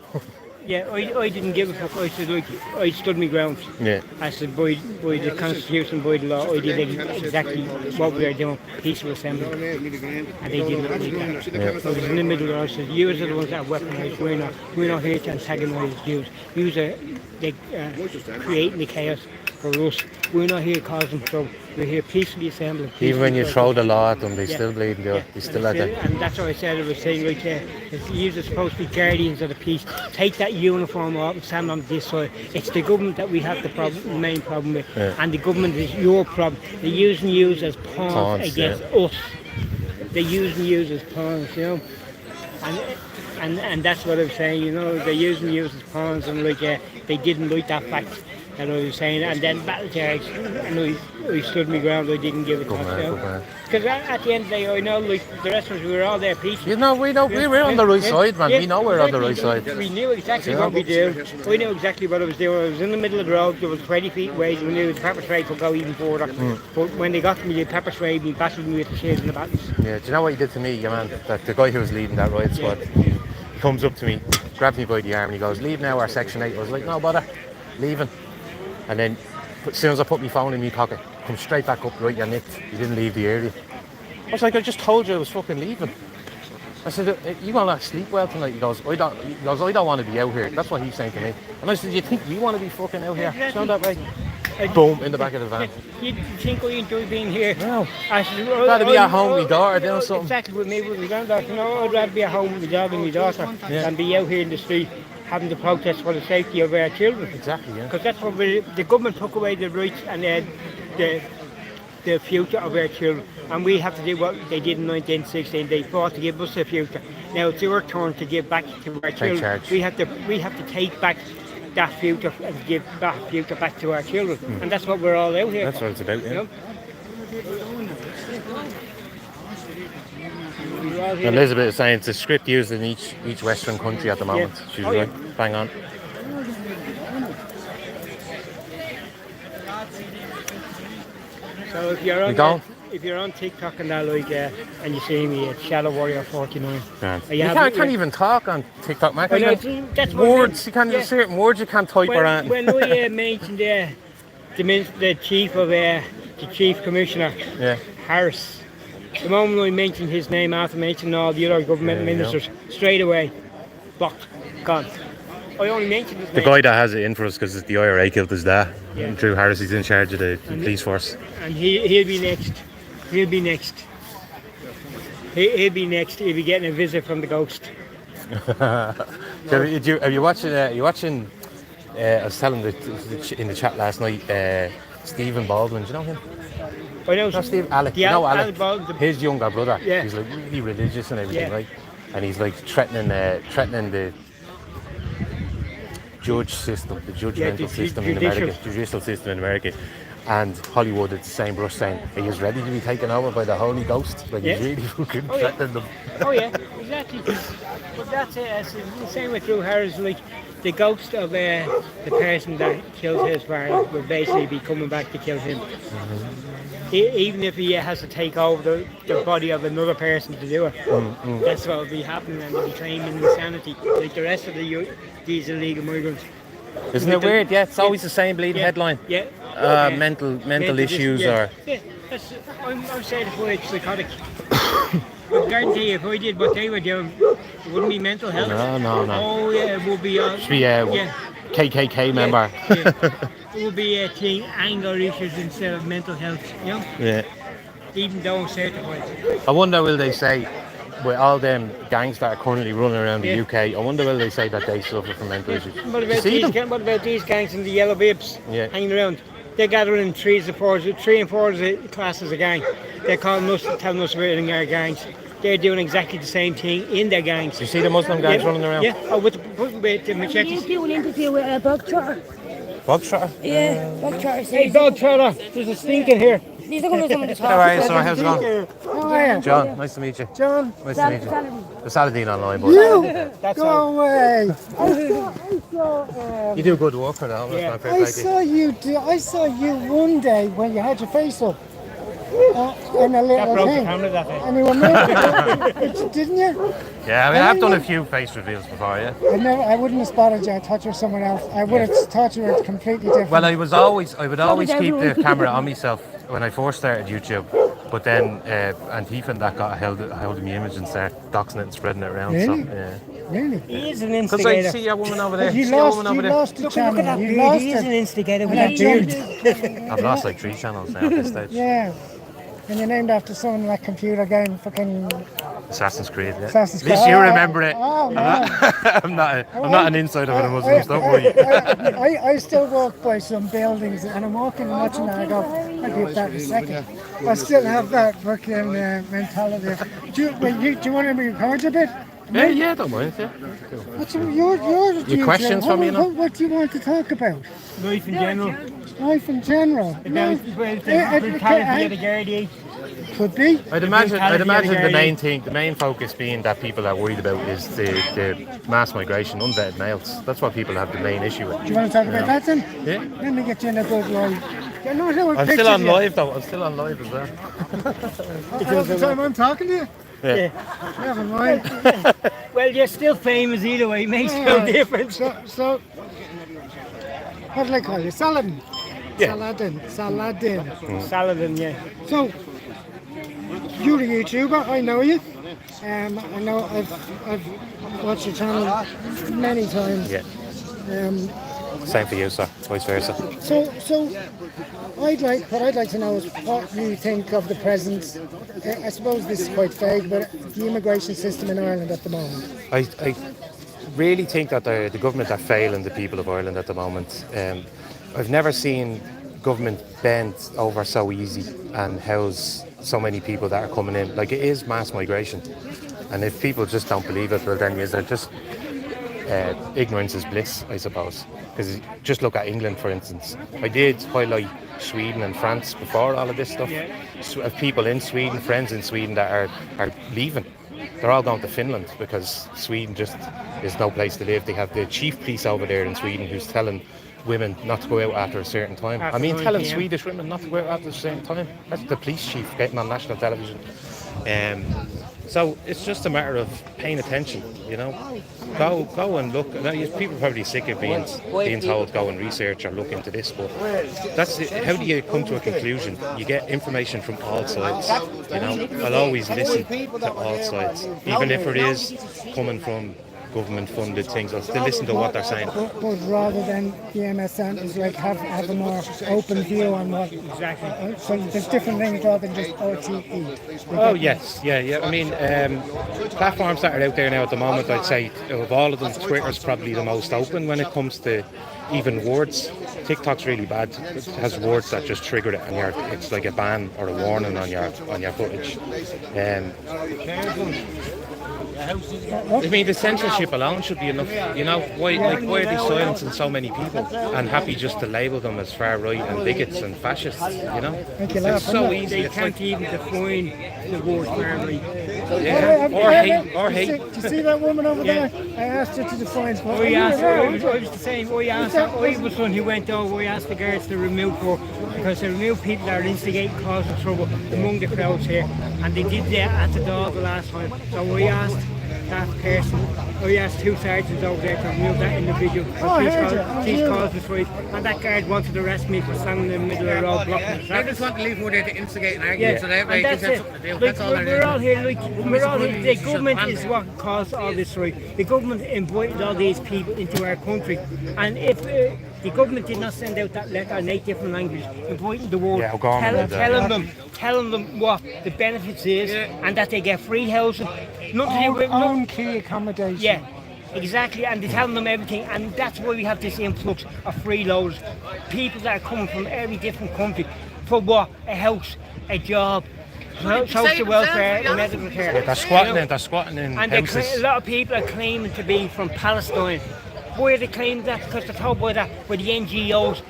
I didn't give a fuck. I said, like, I stood my ground. Yeah. I said, by the Constitution, by the law, I did exactly what we were doing, peaceful assembly. And they didn't like that. Yeah. I was in the middle there, I said, you are the ones that are weaponised, we're not here to antagonise Jews. You are creating the chaos for us. We're not here causing trouble. We're here peacefully assembling. Even when you throw the law at them, they still bleed and do it. They still at it. And that's what I said. I was saying, like, if you are supposed to be guardians of the peace, take that uniform off and stand on this side. It's the government that we have the main problem with. Yeah. And the government is your problem. They're using you as pawns against us. They're using you as pawns, you know. And that's what I'm saying, you know. They're using you as pawns, and like they didn't like that fact that I was saying. And then battle charge, and I stood my ground. I didn't give a toss. Because at the end of the day, I know, like the rest of us, we were all there peaceful. You know, we were on the right side, man. We know we're on the right side. We knew exactly what we do. We knew exactly what I was doing. I was in the middle of the road. There was 20 feet away. We knew the pepper spray could go even further. But when they got to me, the pepper spray, we battled me with the shields and the battles. Yeah, do you know what he did to me, your man? That the guy who was leading that riot squad, he comes up to me, grabs me by the arm, and he goes, "Leave now, our section 8." I was like, "No bother, leaving." And then, as soon as I put my phone in my pocket, come straight back up, right, you're nicked. You didn't leave the area. I was like, "I just told you I was fucking leaving." I said, "You gonna sleep well tonight?" He goes, "I don't want to be out here." That's what he's saying to me. And I said, "You think we want to be fucking out here?" Sound that way? Boom, in the back of the van. You think I enjoy being here? No. I said, I'd rather be at home with my daughter doing something. Exactly, with me, with my granddaughter. You know, I'd rather be at home with my dog and my daughter than be out here in the street having to protest for the safety of our children. Exactly, yeah. Because that's what the government took away the rights and the future of our children. And we have to do what they did in 1916. They fought to give us a future. Now it's our turn to give back to our children. Charge. We have to take back that future and give that future back to our children. And that's what we're all out here. That's what it's about, yeah. You know? Elizabeth is saying it's a script used in each Western country at the moment. Yeah. She's right. Bang on. So if you're on TikTok and that, like, and you see me, it's Shadow Warrior 49. You can't even talk on TikTok, man. That's words, you can't certain words you can't type around. When I mentioned the chief commissioner, Harris, the moment I mentioned his name after mentioning all the other government ministers, straight away, blocked, gone. I only mentioned his name. The guy that has it in for us because the IRA killed his dad. Drew Harris, he's in charge of the police force. And he'll be next. He'll be next. He'll be next. He'll be getting a visit from the ghost. Are you watching? I was telling in the chat last night. Stephen Baldwin, do you know him? I know. No, Steve. Alec. Yeah, Alec. Baldwin. His younger brother. Yeah. He's like really religious and everything, right? And he's like threatening the judge system, the judgmental system in America, judicial system in America. And Hollywood, it's the same brush saying, "Are you ready to be taken over by the Holy Ghost?" Like he's really fucking threatening them. Oh yeah, exactly. But that's it. It's the same with Drew Harris. Like the ghost of the person that killed his father will basically be coming back to kill him. Even if he has to take over the body of another person to do it, that's what will be happening, and they'll be claiming insanity like the rest of these illegal migrants. Isn't it weird? Yeah, it's always the same bleeding headline. Yeah. Mental issues or. Yeah, I'm certified psychotic. I guarantee you, if I did what they were doing, it wouldn't be mental health. No. Oh yeah, it would be. Should be KKK member. It would be anger issues instead of mental health. You know. Yeah. Even though I'm certified. I wonder will they say, with all them gangs that are currently running around the UK, I wonder will they say that they suffer from mental issues? What about these gangs and the yellow bibs hanging around? They're gathering in 3 and 4. 3 and 4 is a class as a gang. They're calling us, telling us we're in our gangs. They're doing exactly the same thing in their gangs. You see the Muslim gangs running around? Yeah, with the machetes. Can you do an interview with a bug trotter? Bug trotter? Yeah, bug trotter. Hey, bug trotter, there's a stink in here. These are going to some of the How are you, sir? How's it going? How are you? John, nice to meet you. John, Nice to meet you. The Saladin online, boy. you go away. You do good work for that. I saw you one day when you had your face up. in a little broke the thing. camera that day. And you were moving, didn't you? Yeah, I mean, I've done a few face reveals before, yeah. I wouldn't have spotted you. I thought you were someone else. I would have thought you were completely different. Well, I would always keep the camera on myself when I first started YouTube, but then Antifa and that got a hold of my image and started doxing it and spreading it around. Really? So, yeah. Really? He is an Because I instigator. see a woman over there. You See a lost, woman over you there. lost the channel. Look at that You beard. lost He is it. an instigator with That that beard. I've lost like 3 channels now at this stage. Yeah. And you're named after someone like computer game, fucking Assassin's Creed, yeah. Assassin's At least Creed. you remember it. Oh, man. I'm not an insider for the Muslims, don't worry. I still walk by some buildings and I'm walking and watching that. I go, I'll give that in a second. I still have that fucking mentality. Do you want to record a bit? Yeah, don't mind, yeah. What's your questions for me, you know? What do you want to talk about? Life in general. Life in general. About the brutality of the Gardaí. Could be. I'd imagine the main focus being that people are worried about is the mass migration, unvetted males. That's what people have the main issue with. Do you want to talk about that then? Yeah. Let me get you in a good live. I'm still on live though. I'm still on live as well. All the time I'm talking to you? Yeah. Never mind. Well, you're still famous either way. Makes no difference. So, what do I call you? Saladin? Yeah. Saladin. Saladin, yeah. So, you're a YouTuber, I know you. I know I've watched your channel many times. Yeah. Same for you, sir. Vice versa. So, what I'd like to know is what you think of the present. I suppose this is quite vague, but the immigration system in Ireland at the moment. I really think that the government are failing the people of Ireland at the moment. I've never seen government bend over so easy and house so many people that are coming in. Like, it is mass migration, and if people just don't believe it, well then they're just ignorance is bliss, I suppose. Because just look at England, for instance. I did highlight Sweden and France before all of this stuff. Of people in Sweden, friends in Sweden that are leaving. They're all going to Finland because Sweden just is no place to live. They have the chief police over there in Sweden who's telling women not to go out after a certain time. Telling Swedish women not to go out after a certain time. That's the police chief getting on national television. So it's just a matter of paying attention, you know. Go and look. Now, people are probably sick of being told go and research or look into this, but that's it. How do you come to a conclusion? You get information from all sides. You know, I'll always listen to all sides, even if it is coming from government-funded things. I'll still listen to what they're saying. But rather than the MSN, is like have a more open view on what exactly. So there's different things rather than just RTE. Oh yes, yeah. I mean, platforms that are out there now at the moment, I'd say of all of them, Twitter's probably the most open when it comes to even words. TikTok's really bad. It has words that just trigger it, and it's like a ban or a warning on your footage. I mean, the censorship alone should be enough. You know, why are they silencing so many people and happy just to label them as far right and bigots and fascists? You know, it's so easy. They can't even define the word far right. Yeah, or hate. Do you see that woman over there? I asked her to define. I was the same. I was one who went over. We asked the guards to remove her because they remove people that are instigating, causing trouble among the crowds here, and they did that at the door the last time. So we asked that person. We asked 2 sergeants over there to remove that individual. He's caused us right, and that guard wanted to arrest me for standing in the middle of the road blocking. They just want to leave more there to instigate an argument, so they have something to do. That's all we're all here. The government is what caused all this, right? The government invited all these people into our country, and if the government did not send out that letter in 8 different languages, inviting the world, telling them what the benefits is, and that they get free housing, nothing to do with own key accommodation. Yeah, exactly, and they're telling them everything, and that's why we have this influx of freeloaders, people that are coming from every different country for what? A house, a job, social welfare, and medical care. Yeah, they're squatting in and houses. A lot of people are claiming to be from Palestine. Why are they claiming that? Because they're told by the NGOs.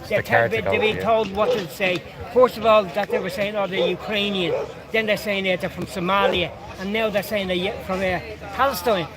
They're being told what to say. First of all, that they were saying, they're Ukrainian. Then they're saying they're from Somalia. And now they're saying they're from Palestine.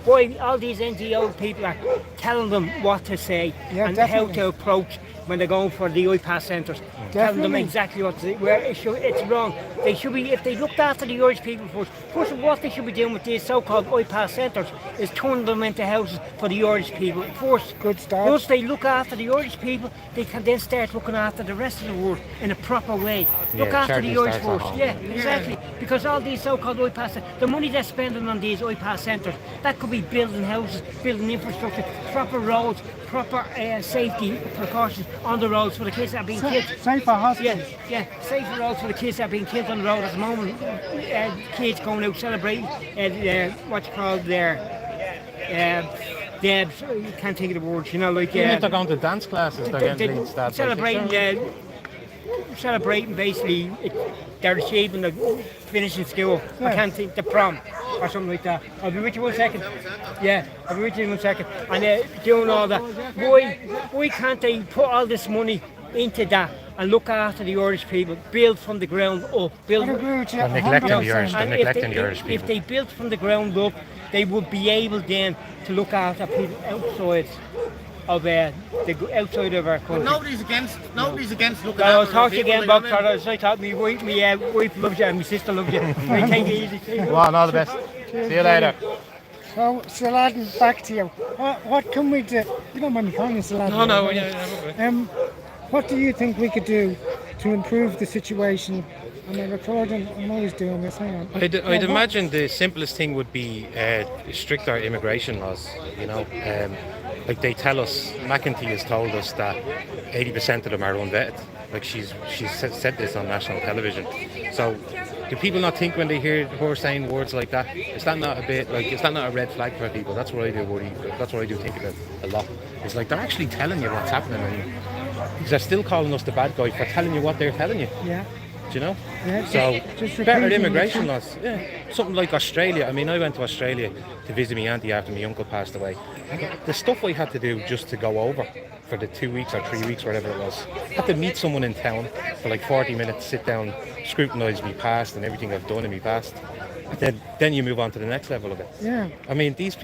Boy, all these NGO people are telling them what to say and how to approach when they're going for the iPass centres, telling them exactly what to do, where it's wrong. They should be, if they looked after the Irish people first of all, what they should be doing with these so-called iPass centres is turning them into houses for the Irish people first. Good start. Once they look after the Irish people, they can then start looking after the rest of the world in a proper way. Look after the Irish first. Yeah, exactly. Because all these so-called iPass, the money they're spending on these iPass centres, that could be building houses, building infrastructure, proper roads, proper safety precautions on the roads for the kids that are being killed. Safer hospitals. Yeah, safer roads for the kids that are being killed on the road at the moment. Kids going out celebrating what's called their Debs, you can't think of the words, you know, like Even if they're going to dance classes, they're getting started. Celebrating basically they're achieving the finishing school. I can't think the prom or something like that. I'll be with you 1 second. Yeah, I'll be with you in 1 second. And doing all that. Why can't they put all this money into that and look after the Irish people, build from the ground up, build. They're neglecting the Irish. They're neglecting the Irish people. If they built from the ground up, they would be able then to look after people outside of outside of our country. Nobody's against looking I'll after talk to you people, again, Bob. I thought my wife loves you and my sister loves you. I take it easy. Go on, all the best. See you later. So, Saladin, back to you. What can we do? You don't mind me calling you Saladin. No, what do you think we could do to improve the situation? And I'm recording, I'm always doing this, hang on. I'd imagine the simplest thing would be stricter immigration laws, you know. Like they tell us, McEntee has told us that 80% of them are unvetted. Like she's said this on national television. So do people not think when they hear her saying words like that, is that not a red flag for people? That's what I do worry. That's what I do think about a lot. It's like they're actually telling you what's happening, and they're still calling us the bad guy for telling you what they're telling you. Yeah. Do you know? Yeah, so better immigration laws. Yeah. Something like Australia. I mean, I went to Australia to visit my auntie after my uncle passed away. The stuff I had to do just to go over for the 2 weeks or 3 weeks, whatever it was. I had to meet someone in town for like 40 minutes, sit down, scrutinise me past and everything I've done in my past. Then you move on to the next level of it. Yeah. I mean, these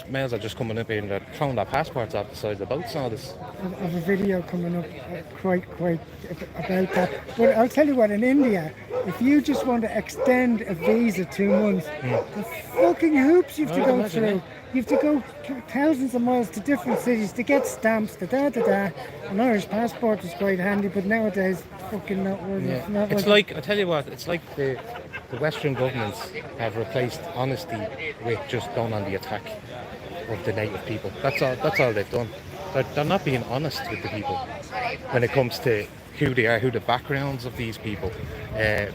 males are just coming up here and they're throwing their passports off the side of the boats and all this. I have a video coming up quite about that. But I'll tell you what, in India, if you just want to extend a visa 2 months, the fucking hoops you have to go through. You have to go thousands of miles to different cities to get stamps, An Irish passport is quite handy, but nowadays, fucking not worth it. Yeah. It's like, I tell you what, it's like the Western governments have replaced honesty with just going on the attack of the native people. That's all they've done. They're not being honest with the people when it comes to who they are, who the backgrounds of these people.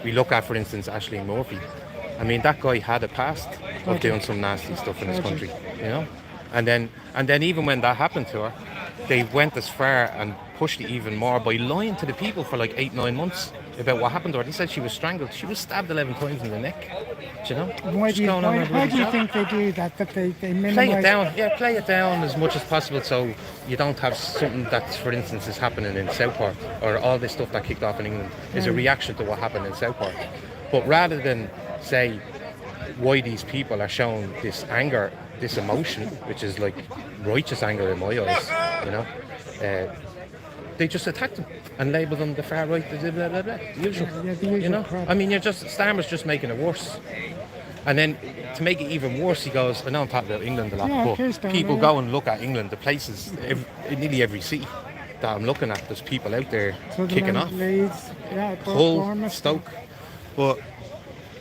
We look at, for instance, Aisling Murphy. I mean, that guy had a past of doing some nasty stuff in his country, you know. And then even when that happened to her, they went as far and pushed it even more by lying to the people for like 8-9 months about what happened to her. They said she was strangled. She was stabbed 11 times in the neck. Do you know? Why do you think they do that? That they minimise? Play it down. Yeah, play it down as much as possible so you don't have something that, for instance, is happening in Southport, or all this stuff that kicked off in England is a reaction to what happened in Southport. But rather than say why these people are showing this anger, this emotion, which is like righteous anger in my eyes, you know, they just attack them and label them the far right, blah, blah, blah, blah, the usual, you know. I mean, Starmer's just making it worse. And then to make it even worse, he goes, I know I'm talking about England a lot, but people go and look at England, the places, in nearly every city that I'm looking at, there's people out there kicking off. Leeds, Hull, Stoke. But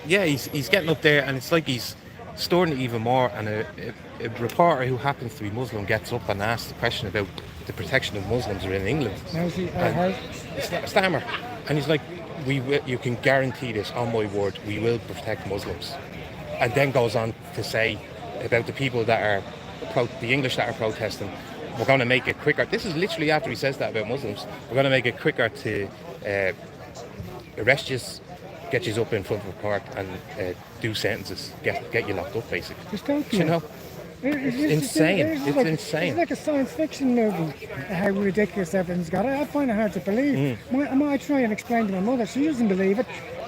yeah, he's getting up there, and it's like he's storing it even more. And a reporter who happens to be Muslim gets up and asks a question about the protection of Muslims in England. Starmer, and he's like, you can guarantee this on my word, we will protect Muslims. And then goes on to say about the people that are the English that are protesting, we're going to make it quicker. This is literally after he says that about Muslims. We're going to make it quicker to arrest you, get you up in front of a court and do sentences, get you locked up, basically. You know, it's insane. It's insane. It's like a science fiction movie. How ridiculous everything's got. I find it hard to believe. I try and explain to my mother. She doesn't believe it.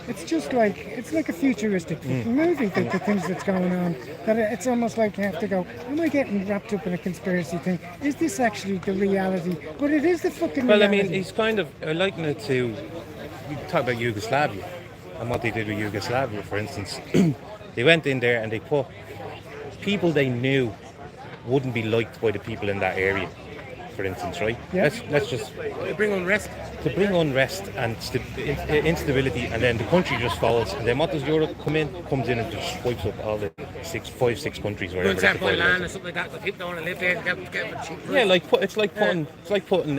it's just like a futuristic movie. The things that's going on, that it's almost like you have to go, am I getting wrapped up in a conspiracy thing? Is this actually the reality? But it is the fucking Well, I reality. mean, he's kind of liking it to. You talk about Yugoslavia and what they did with Yugoslavia, for instance. They went in there and they put people they knew wouldn't be liked by the people in that area, for instance, right? Yeah. Let's just Bring unrest. to bring unrest and instability, and then the country just falls. And then what does Europe comes in and just wipes up all the 5, 6 countries wherever. Go and buy land or something like that. So people don't want to live there and get it cheap. Yeah, it's like putting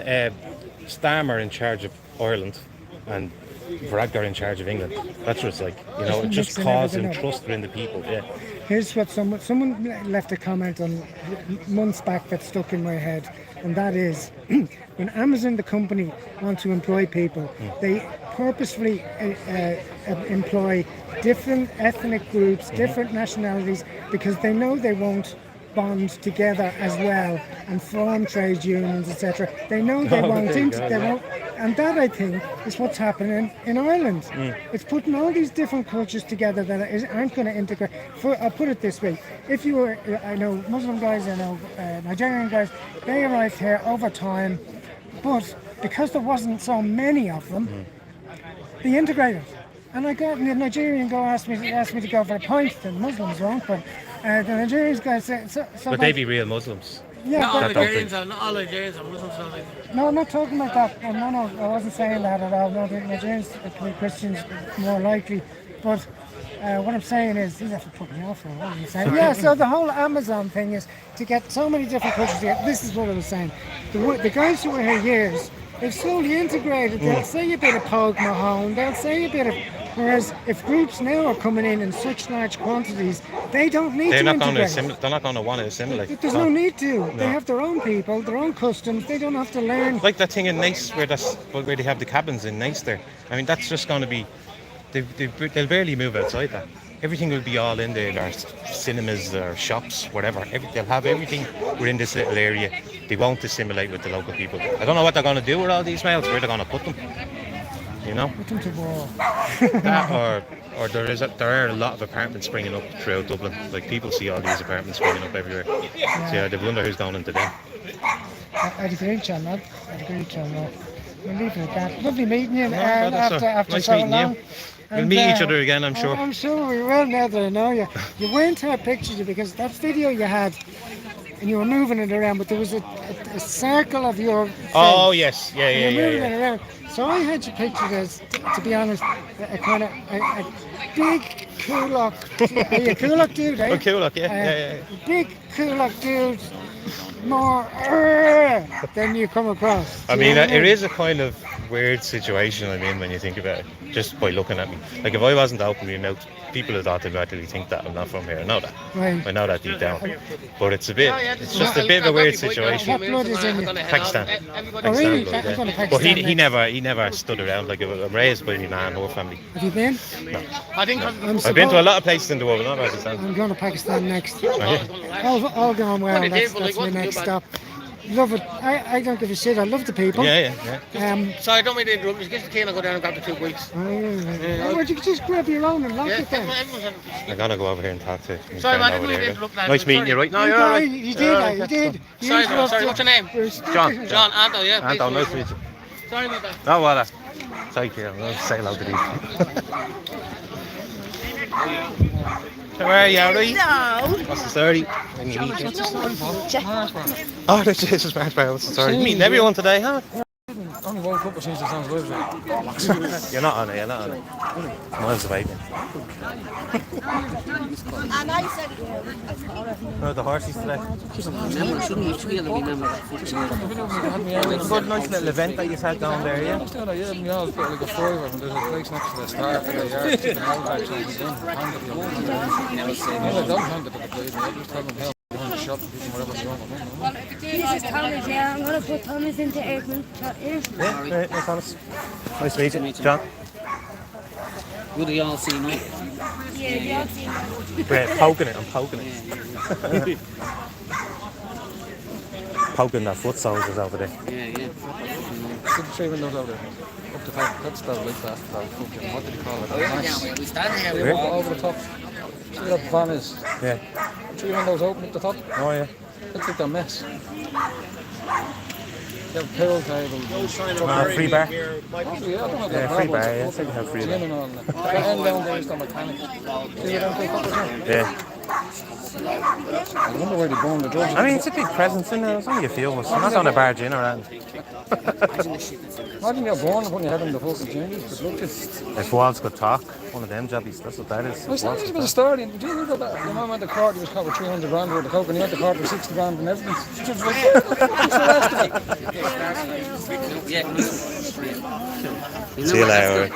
Starmer in charge of Ireland and Varadkar in charge of England. That's what it's like. You know, it just Mixing causing everything up. trust within the people. Yeah. Here's what someone left a comment on months back that stuck in my head, and that is when Amazon, the company, want to employ people, they purposefully employ different ethnic groups, different nationalities, because they know they won't bond together as well and form trade unions, etc. They know they won't. And that, I think, is what's happening in Ireland. It's putting all these different cultures together that aren't going to integrate. I'll put it this way: if you were, I know Muslim guys, I know Nigerian guys, they arrived here over time, but because there wasn't so many of them, they integrated. And I got the Nigerian guy asked me to go for a pint. The Muslims won't, but the Nigerian guy said. But they be real Muslims. Yeah, Not all but- Nigerians are Muslims. So like, No, I'm not talking about that. No, I wasn't saying that at all. No, the Nigerians, the Christians, more likely. But what I'm saying is, these have to put me off. What am I saying? Yeah, so the whole Amazon thing is to get so many different cultures together. This is what I was saying. The guys who were here years, they've slowly integrated. They'll say a bit of Pogue Mahone. They'll say a bit of. Whereas if groups now are coming in such large quantities, they don't need They're to not going to integrate. They're not going to want to assimilate. There's no need to. They have their own people, their own customs. They don't have to learn. Like that thing in Nice where they have the cabins in Nice there. I mean, that's just going to be. They'll barely move outside that. Everything will be all in there. There's cinemas or shops, whatever. They'll have everything within this little area. They won't assimilate with the local people. I don't know what they're going to do with all these males. Where they're going to put them. You know? Put them to war. That or there are a lot of apartments springing up throughout Dublin. Like people see all these apartments springing up everywhere. So yeah, they wonder who's going into them. I'd agree, John. I'd agree, John. We'll leave it at that. Lovely meeting you That's after nice so meeting long. you. We'll meet each other again, I'm sure. I'm sure we will now that I know you. You weren't our pictures because that video you had, and you were moving it around, but there was a circle of your face. Oh yes, yeah. And you're moving it around. So I had you pictured as, to be honest, a kind of a big Kulak. Are you a Kulak dude? Eh? Oh, Kulak, yeah. Big Kulak dude, more than you come across. I Do you mean, know what it is a kind of weird situation, I mean, when you think about it, just by looking at me. Like, if I wasn't opening my mouth, people would automatically think that I'm not from here. I know that. Right. I know that deep down. But it's just a bit of a weird situation. What blood is in you? Pakistan. Oh, really? blood, I'm going to yeah. Pakistan But he next. never stood around. Like, I'm raised by my man or family. Have you been? No. I think I've been to a lot of places in the world, but not Pakistan. I'm going to Pakistan next. yeah. All going well. Well, That's like, my what next do you stop. Love it. I don't give a shit. I love the people. Yeah. Sorry, I don't mean to interrupt. Just get the key and I'll go down and grab the 2 weeks. Well, you could just grab your own and lock Yeah, it down. I'm gonna go over here and talk to my Sorry, friend man, I over didn't mean to there. interrupt, lad. Nice meeting you, right? No, you're You alright. did. You did. You Sorry, interrupted. what's your name? John. John, Anto, yeah. please. Anton, nice to meet you. Sorry about that. Oh, well, take care. I'll say hello to these. How are you, alright? No. What's the story? Oh, that's Jesus, what's the story? Meeting everyone today, huh? Only woke up since the sun's lives. You're not on it. Miles away. And I said, Oh, the horses today. Good, nice little event that you've had down there, yeah? Yeah, we all put like a fiver and there's a place next to the start of the yard. Keep an old action on the gun. Hand it to them. I don't hand it to the place. I just tell them help. Go in the shop and give them whatever they want. this is Thomas, yeah. I'm going to put Thomas into Aikman. Yeah, right, no Thomas. Nice to meet you. John. Who do y'all see now? Yeah, you all see me. We're poking it, I'm poking it. Poking that foot soldiers over there. Yeah. Put the 3 windows over there. Up the top. That's about like that. Fucking, what did you call it? Nice. We stand here. They walk over the top. See where that van is? Yeah. 3 windows open at the top. Oh yeah. Looks like a mess. They have pool table. Free bar. Actually, yeah, I don't know Yeah, free bar. Yeah, I think they have free bar. Gin and all that. That end down there is the mechanic. See where them take up or something? Yeah. I wonder where they go in the drugs. I mean, it's a big presence in there. There's only a few of us. We're not on a barge in or anything. Imagine you're born and putting your head in the fucking changes. Good luck to you. If Walls could talk, one of them jobbies. That's what that is. I was telling you about a story. Did you hear that? Your mum went to court, he was caught with 300 grand worth of coke, and he went to court with 60 grand and everything. She was like, what's the rest of it? See you later.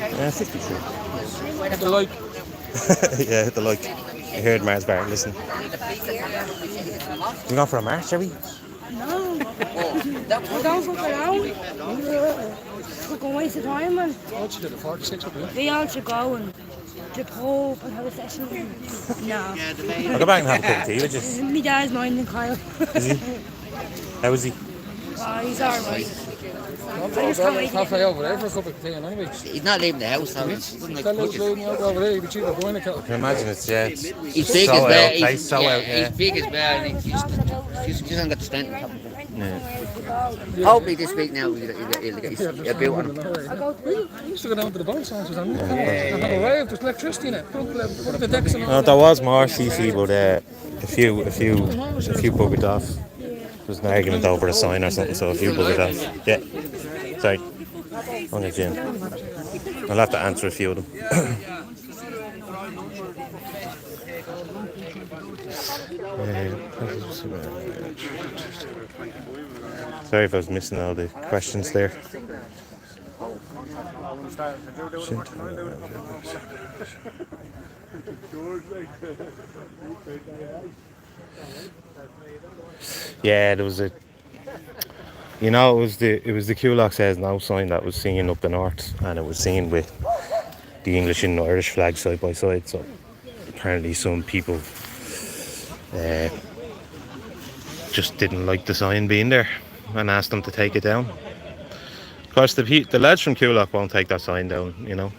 Yeah, 53. Hit the like. Yeah, hit the like. You heard Mars Bar, listen. You going for a march, are we? No. We're going for around. We're going to waste of time, man. Oh, she did a 46 up here. They all should go and the pub and have a session. No. I'll go back and have a cup of tea with you. My dad's minding Kyle. Is he? How is he? Oh, he's alright. I'm going halfway over there for a cup of tea anyway. He's not leaving the house, though. Fella's leaving out over there, he'd be cheaper buying a kettle. I can imagine it's, yeah. It's He's big so as well. out, he's so out, yeah. He's big as well. And he's hasn't got the strength on top of him. Yeah. Hopefully this week now he'll get a bit on him. We used to go down to the boat songs and have arrived, there's electricity in it. What are the decks and all No, there was more CC, but a few buggered off. There was an argument over a sign or something, so a few buggered off. Yeah. Sorry. On the gym. I'll have to answer a few of them. Sorry if I was missing all the questions there. Yeah, there was a. You know, it was the Ulaseas says no sign that was seen up the north, and it was seen with the English and Irish flag side by side. So apparently, some people just didn't like the sign being there and asked them to take it down. Of course, the lads from Coolock won't take that sign down, you know.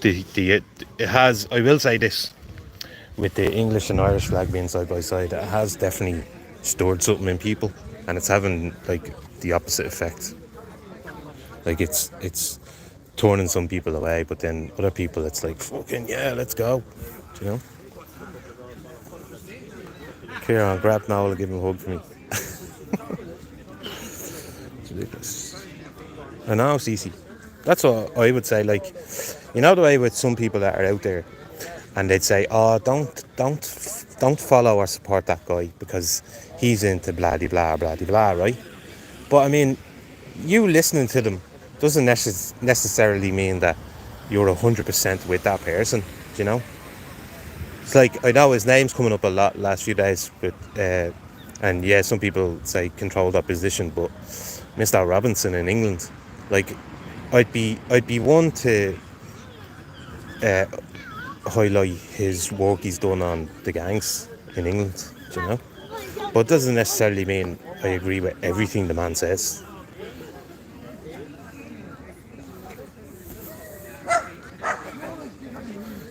It has, I will say this, with the English and Irish flag being side by side, it has definitely stirred something in people, and it's having like the opposite effect. Like it's turning some people away, but then other people it's like, fucking yeah, let's go, you know. Kieran, grab Noel and give him a hug for me. It's ridiculous. I know, Cece. That's what I would say. Like, you know the way with some people that are out there, and they'd say, "Oh, don't follow or support that guy because he's into blah de blah blah de blah," right? But I mean, you listening to them doesn't necessarily mean that you're 100% with that person. You know, it's like I know his name's coming up a lot last few days, but and yeah, some people say controlled opposition, but Mr. Robinson in England, like. I'd be one to highlight his work he's done on the gangs in England, you know. But it doesn't necessarily mean I agree with everything the man says.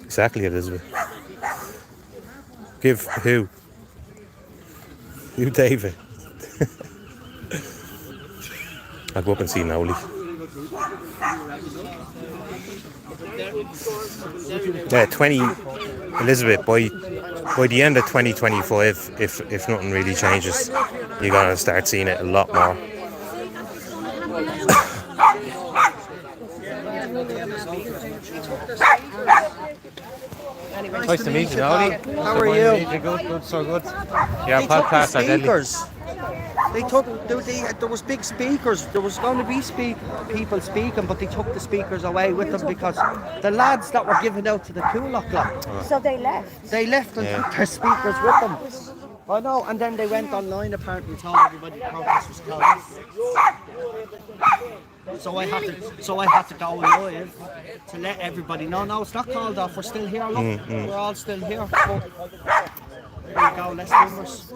Exactly, Elizabeth. Give who? You, David. I'll go up and see Nowley. Yeah, 20 Elizabeth, by the end of 2025, if nothing really changes, you're gonna start seeing it a lot more. Nice to meet you, Ollie. How are you? Good, so good. Yeah, podcasts are deadly. There was big speakers. There was going to be people speaking, but they took the speakers away with them because the lads that were giving out to the Coolock lot. So they left. They left and took their speakers with them. I know, and then they went online apparently and told everybody the protest was closed. So I had to go live to let everybody know. No, it's not called off. We're still here. Look, we're all still here. So, there you go. Less numbers.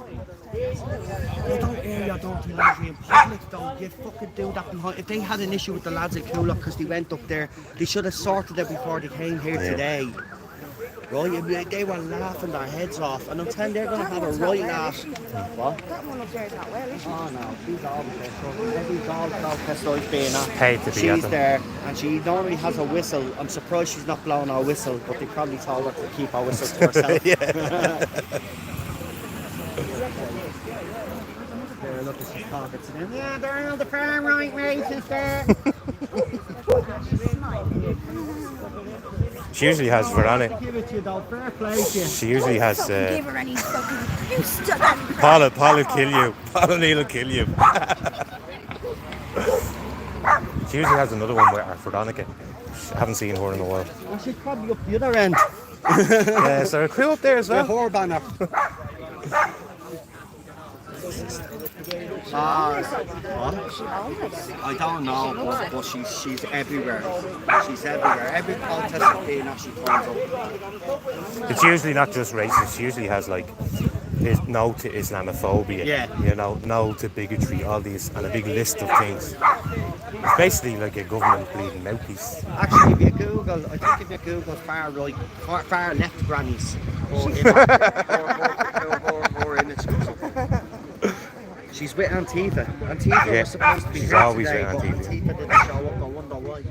You don't air your dirty laundry in public, though. You fucking do that behind. If they had an issue with the lads at Coolock because they went up there, they should have sorted it before they came here today. Right? They were laughing their heads off, and I'm telling they're going to have a right laugh. What? That one up there is not well, is she? Oh no, she's always there. So every dog protest I've been at, Paid to be she's at there, and she normally has a whistle. I'm surprised she's not blowing her whistle, but they probably told her to keep her whistle to herself. There, look at she's talking to them. Yeah, they're all the far right races there. She usually has Veronica. Give it to you though, fair play to you. She usually has. Give her any fucking. You stuck Paul will kill you. Paul O'Neill will kill you. She usually has another one with her, Veronica. I haven't seen her in a while. Well, she's probably up the other end. Yeah, is there a crew up there as well? Her banner. What? I don't know, but she's everywhere. She's everywhere. Every protest I've been at, she turns up. It's usually not just racist. She usually has like no to Islamophobia. Yeah. You know, no to bigotry, all these, and a big list of things. It's basically like a government bleeding mouthpiece. Actually, if you Google, I think if you Google far right, far left grannies, or in it. She's with Antifa. Antifa was supposed to be here always today, with but Antifa. Antifa didn't show up. I wonder why.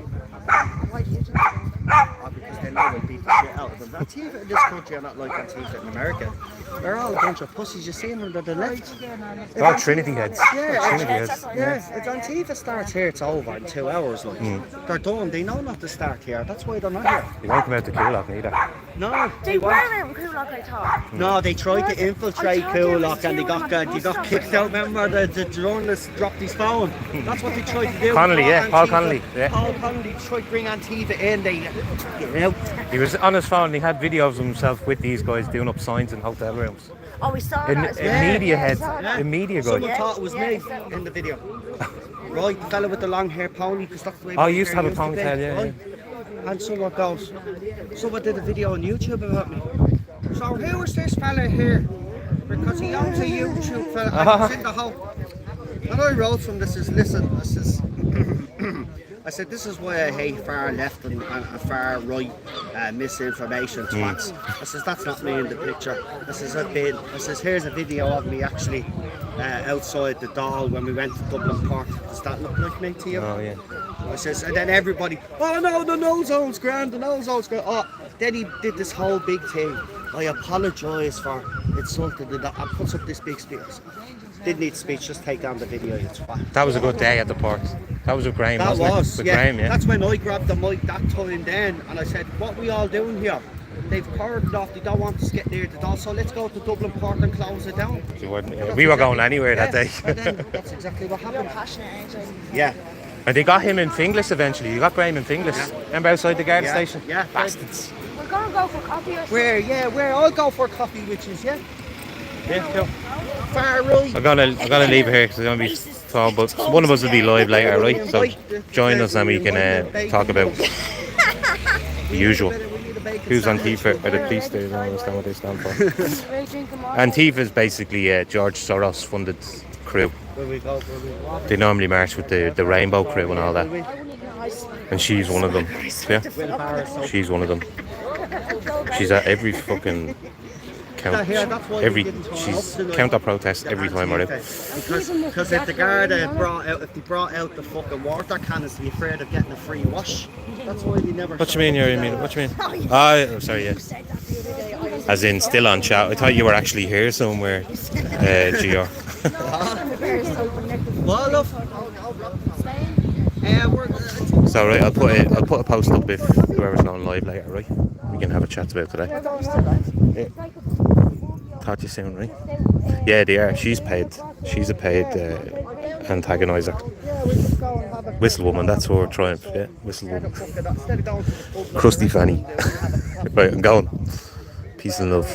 Because they know we'll beat the shit out of them. Antifa in this country are not like Antifa in America. They're all a bunch of pussies. You see them to the left. They're all Trinity heads. Yeah, Trinity heads. if Antifa starts here, it's over in 2 hours. Like they're done. They know not to start here. That's why they're not here. They won't come out to Coolock neither. No, They were out in Coolock, I thought. No, they tried to infiltrate Coolock and they got kicked out. Remember the journalist dropped his phone. That's what they tried to do. Connolly, yeah, Paul Connolly. Yeah. Paul Connolly tried to bring Antifa in. They He was on his phone and he had videos of himself with these guys doing up signs in hotel rooms. Oh, we saw In, that. in media heads, in media guys. Someone thought it was me in the video. Right, the fella with the long hair pony, because that's the way. Oh, you used to have a be, ponytail, yeah. right? And someone goes, someone did a video on YouTube about me. So who is this fella here? Because he owns a YouTube fella. I was in the hole. And I wrote from this is listen, this is I said this is why I hate far left and far right misinformation twats. I says that's not me in the picture. I says here's a video of me actually outside the Dáil when we went to Dublin Park. Does that look like me to you? Oh yeah. I says, and then everybody, oh no, the no zone's grand, the no zone's grand. Oh, then he did this whole big thing. I apologise for insulting the. I put up this big speech. Didn't need speech, just take down the video. You twat. That was a good day at the park. That was with Graham, That wasn't was, it? With yeah. Graham, yeah. That's when I grabbed the mic that time then, and I said, what we all doing here? They've cordoned off, they don't want us to get near the door, so let's go to Dublin Park and close it down. We were going anywhere that day. And then that's exactly what happened. Yeah. And they got him in Finglas eventually. You got Graham in Finglas. Remember outside the guard station? Yeah. Bastards. We're gonna go for coffee or something. Where? I'll go for coffee with you, yeah? Yeah, cool. Far right. I'm gonna leave it here because I'm gonna be talking, but one of us will be live later, right? So join us and we can talk about the usual. Who's Antifa? Or the police? They don't understand what they stand for. Antifa is basically George Soros funded crew. They normally march with the Rainbow Crew and all that. And she's one of them. Yeah, she's one of them. She's at every fucking count. She's counter protest every time we're out. Because if the Garda brought out the fucking water cannons to be afraid of getting a free wash, that's why they never. What you mean? What you mean? Oh, sorry, yeah. As in, still on chat. I thought you were actually here somewhere, Gio. Well, look. So right, I'll put a post up if whoever's going live later, right? We can have a chat about today. Yeah. Talk to you soon, right? Yeah, they are. She's paid. She's a paid antagoniser. Whistlewoman, that's her triumph. Yeah, Whistlewoman. Crusty Fanny. Right, I'm going. Peace and love.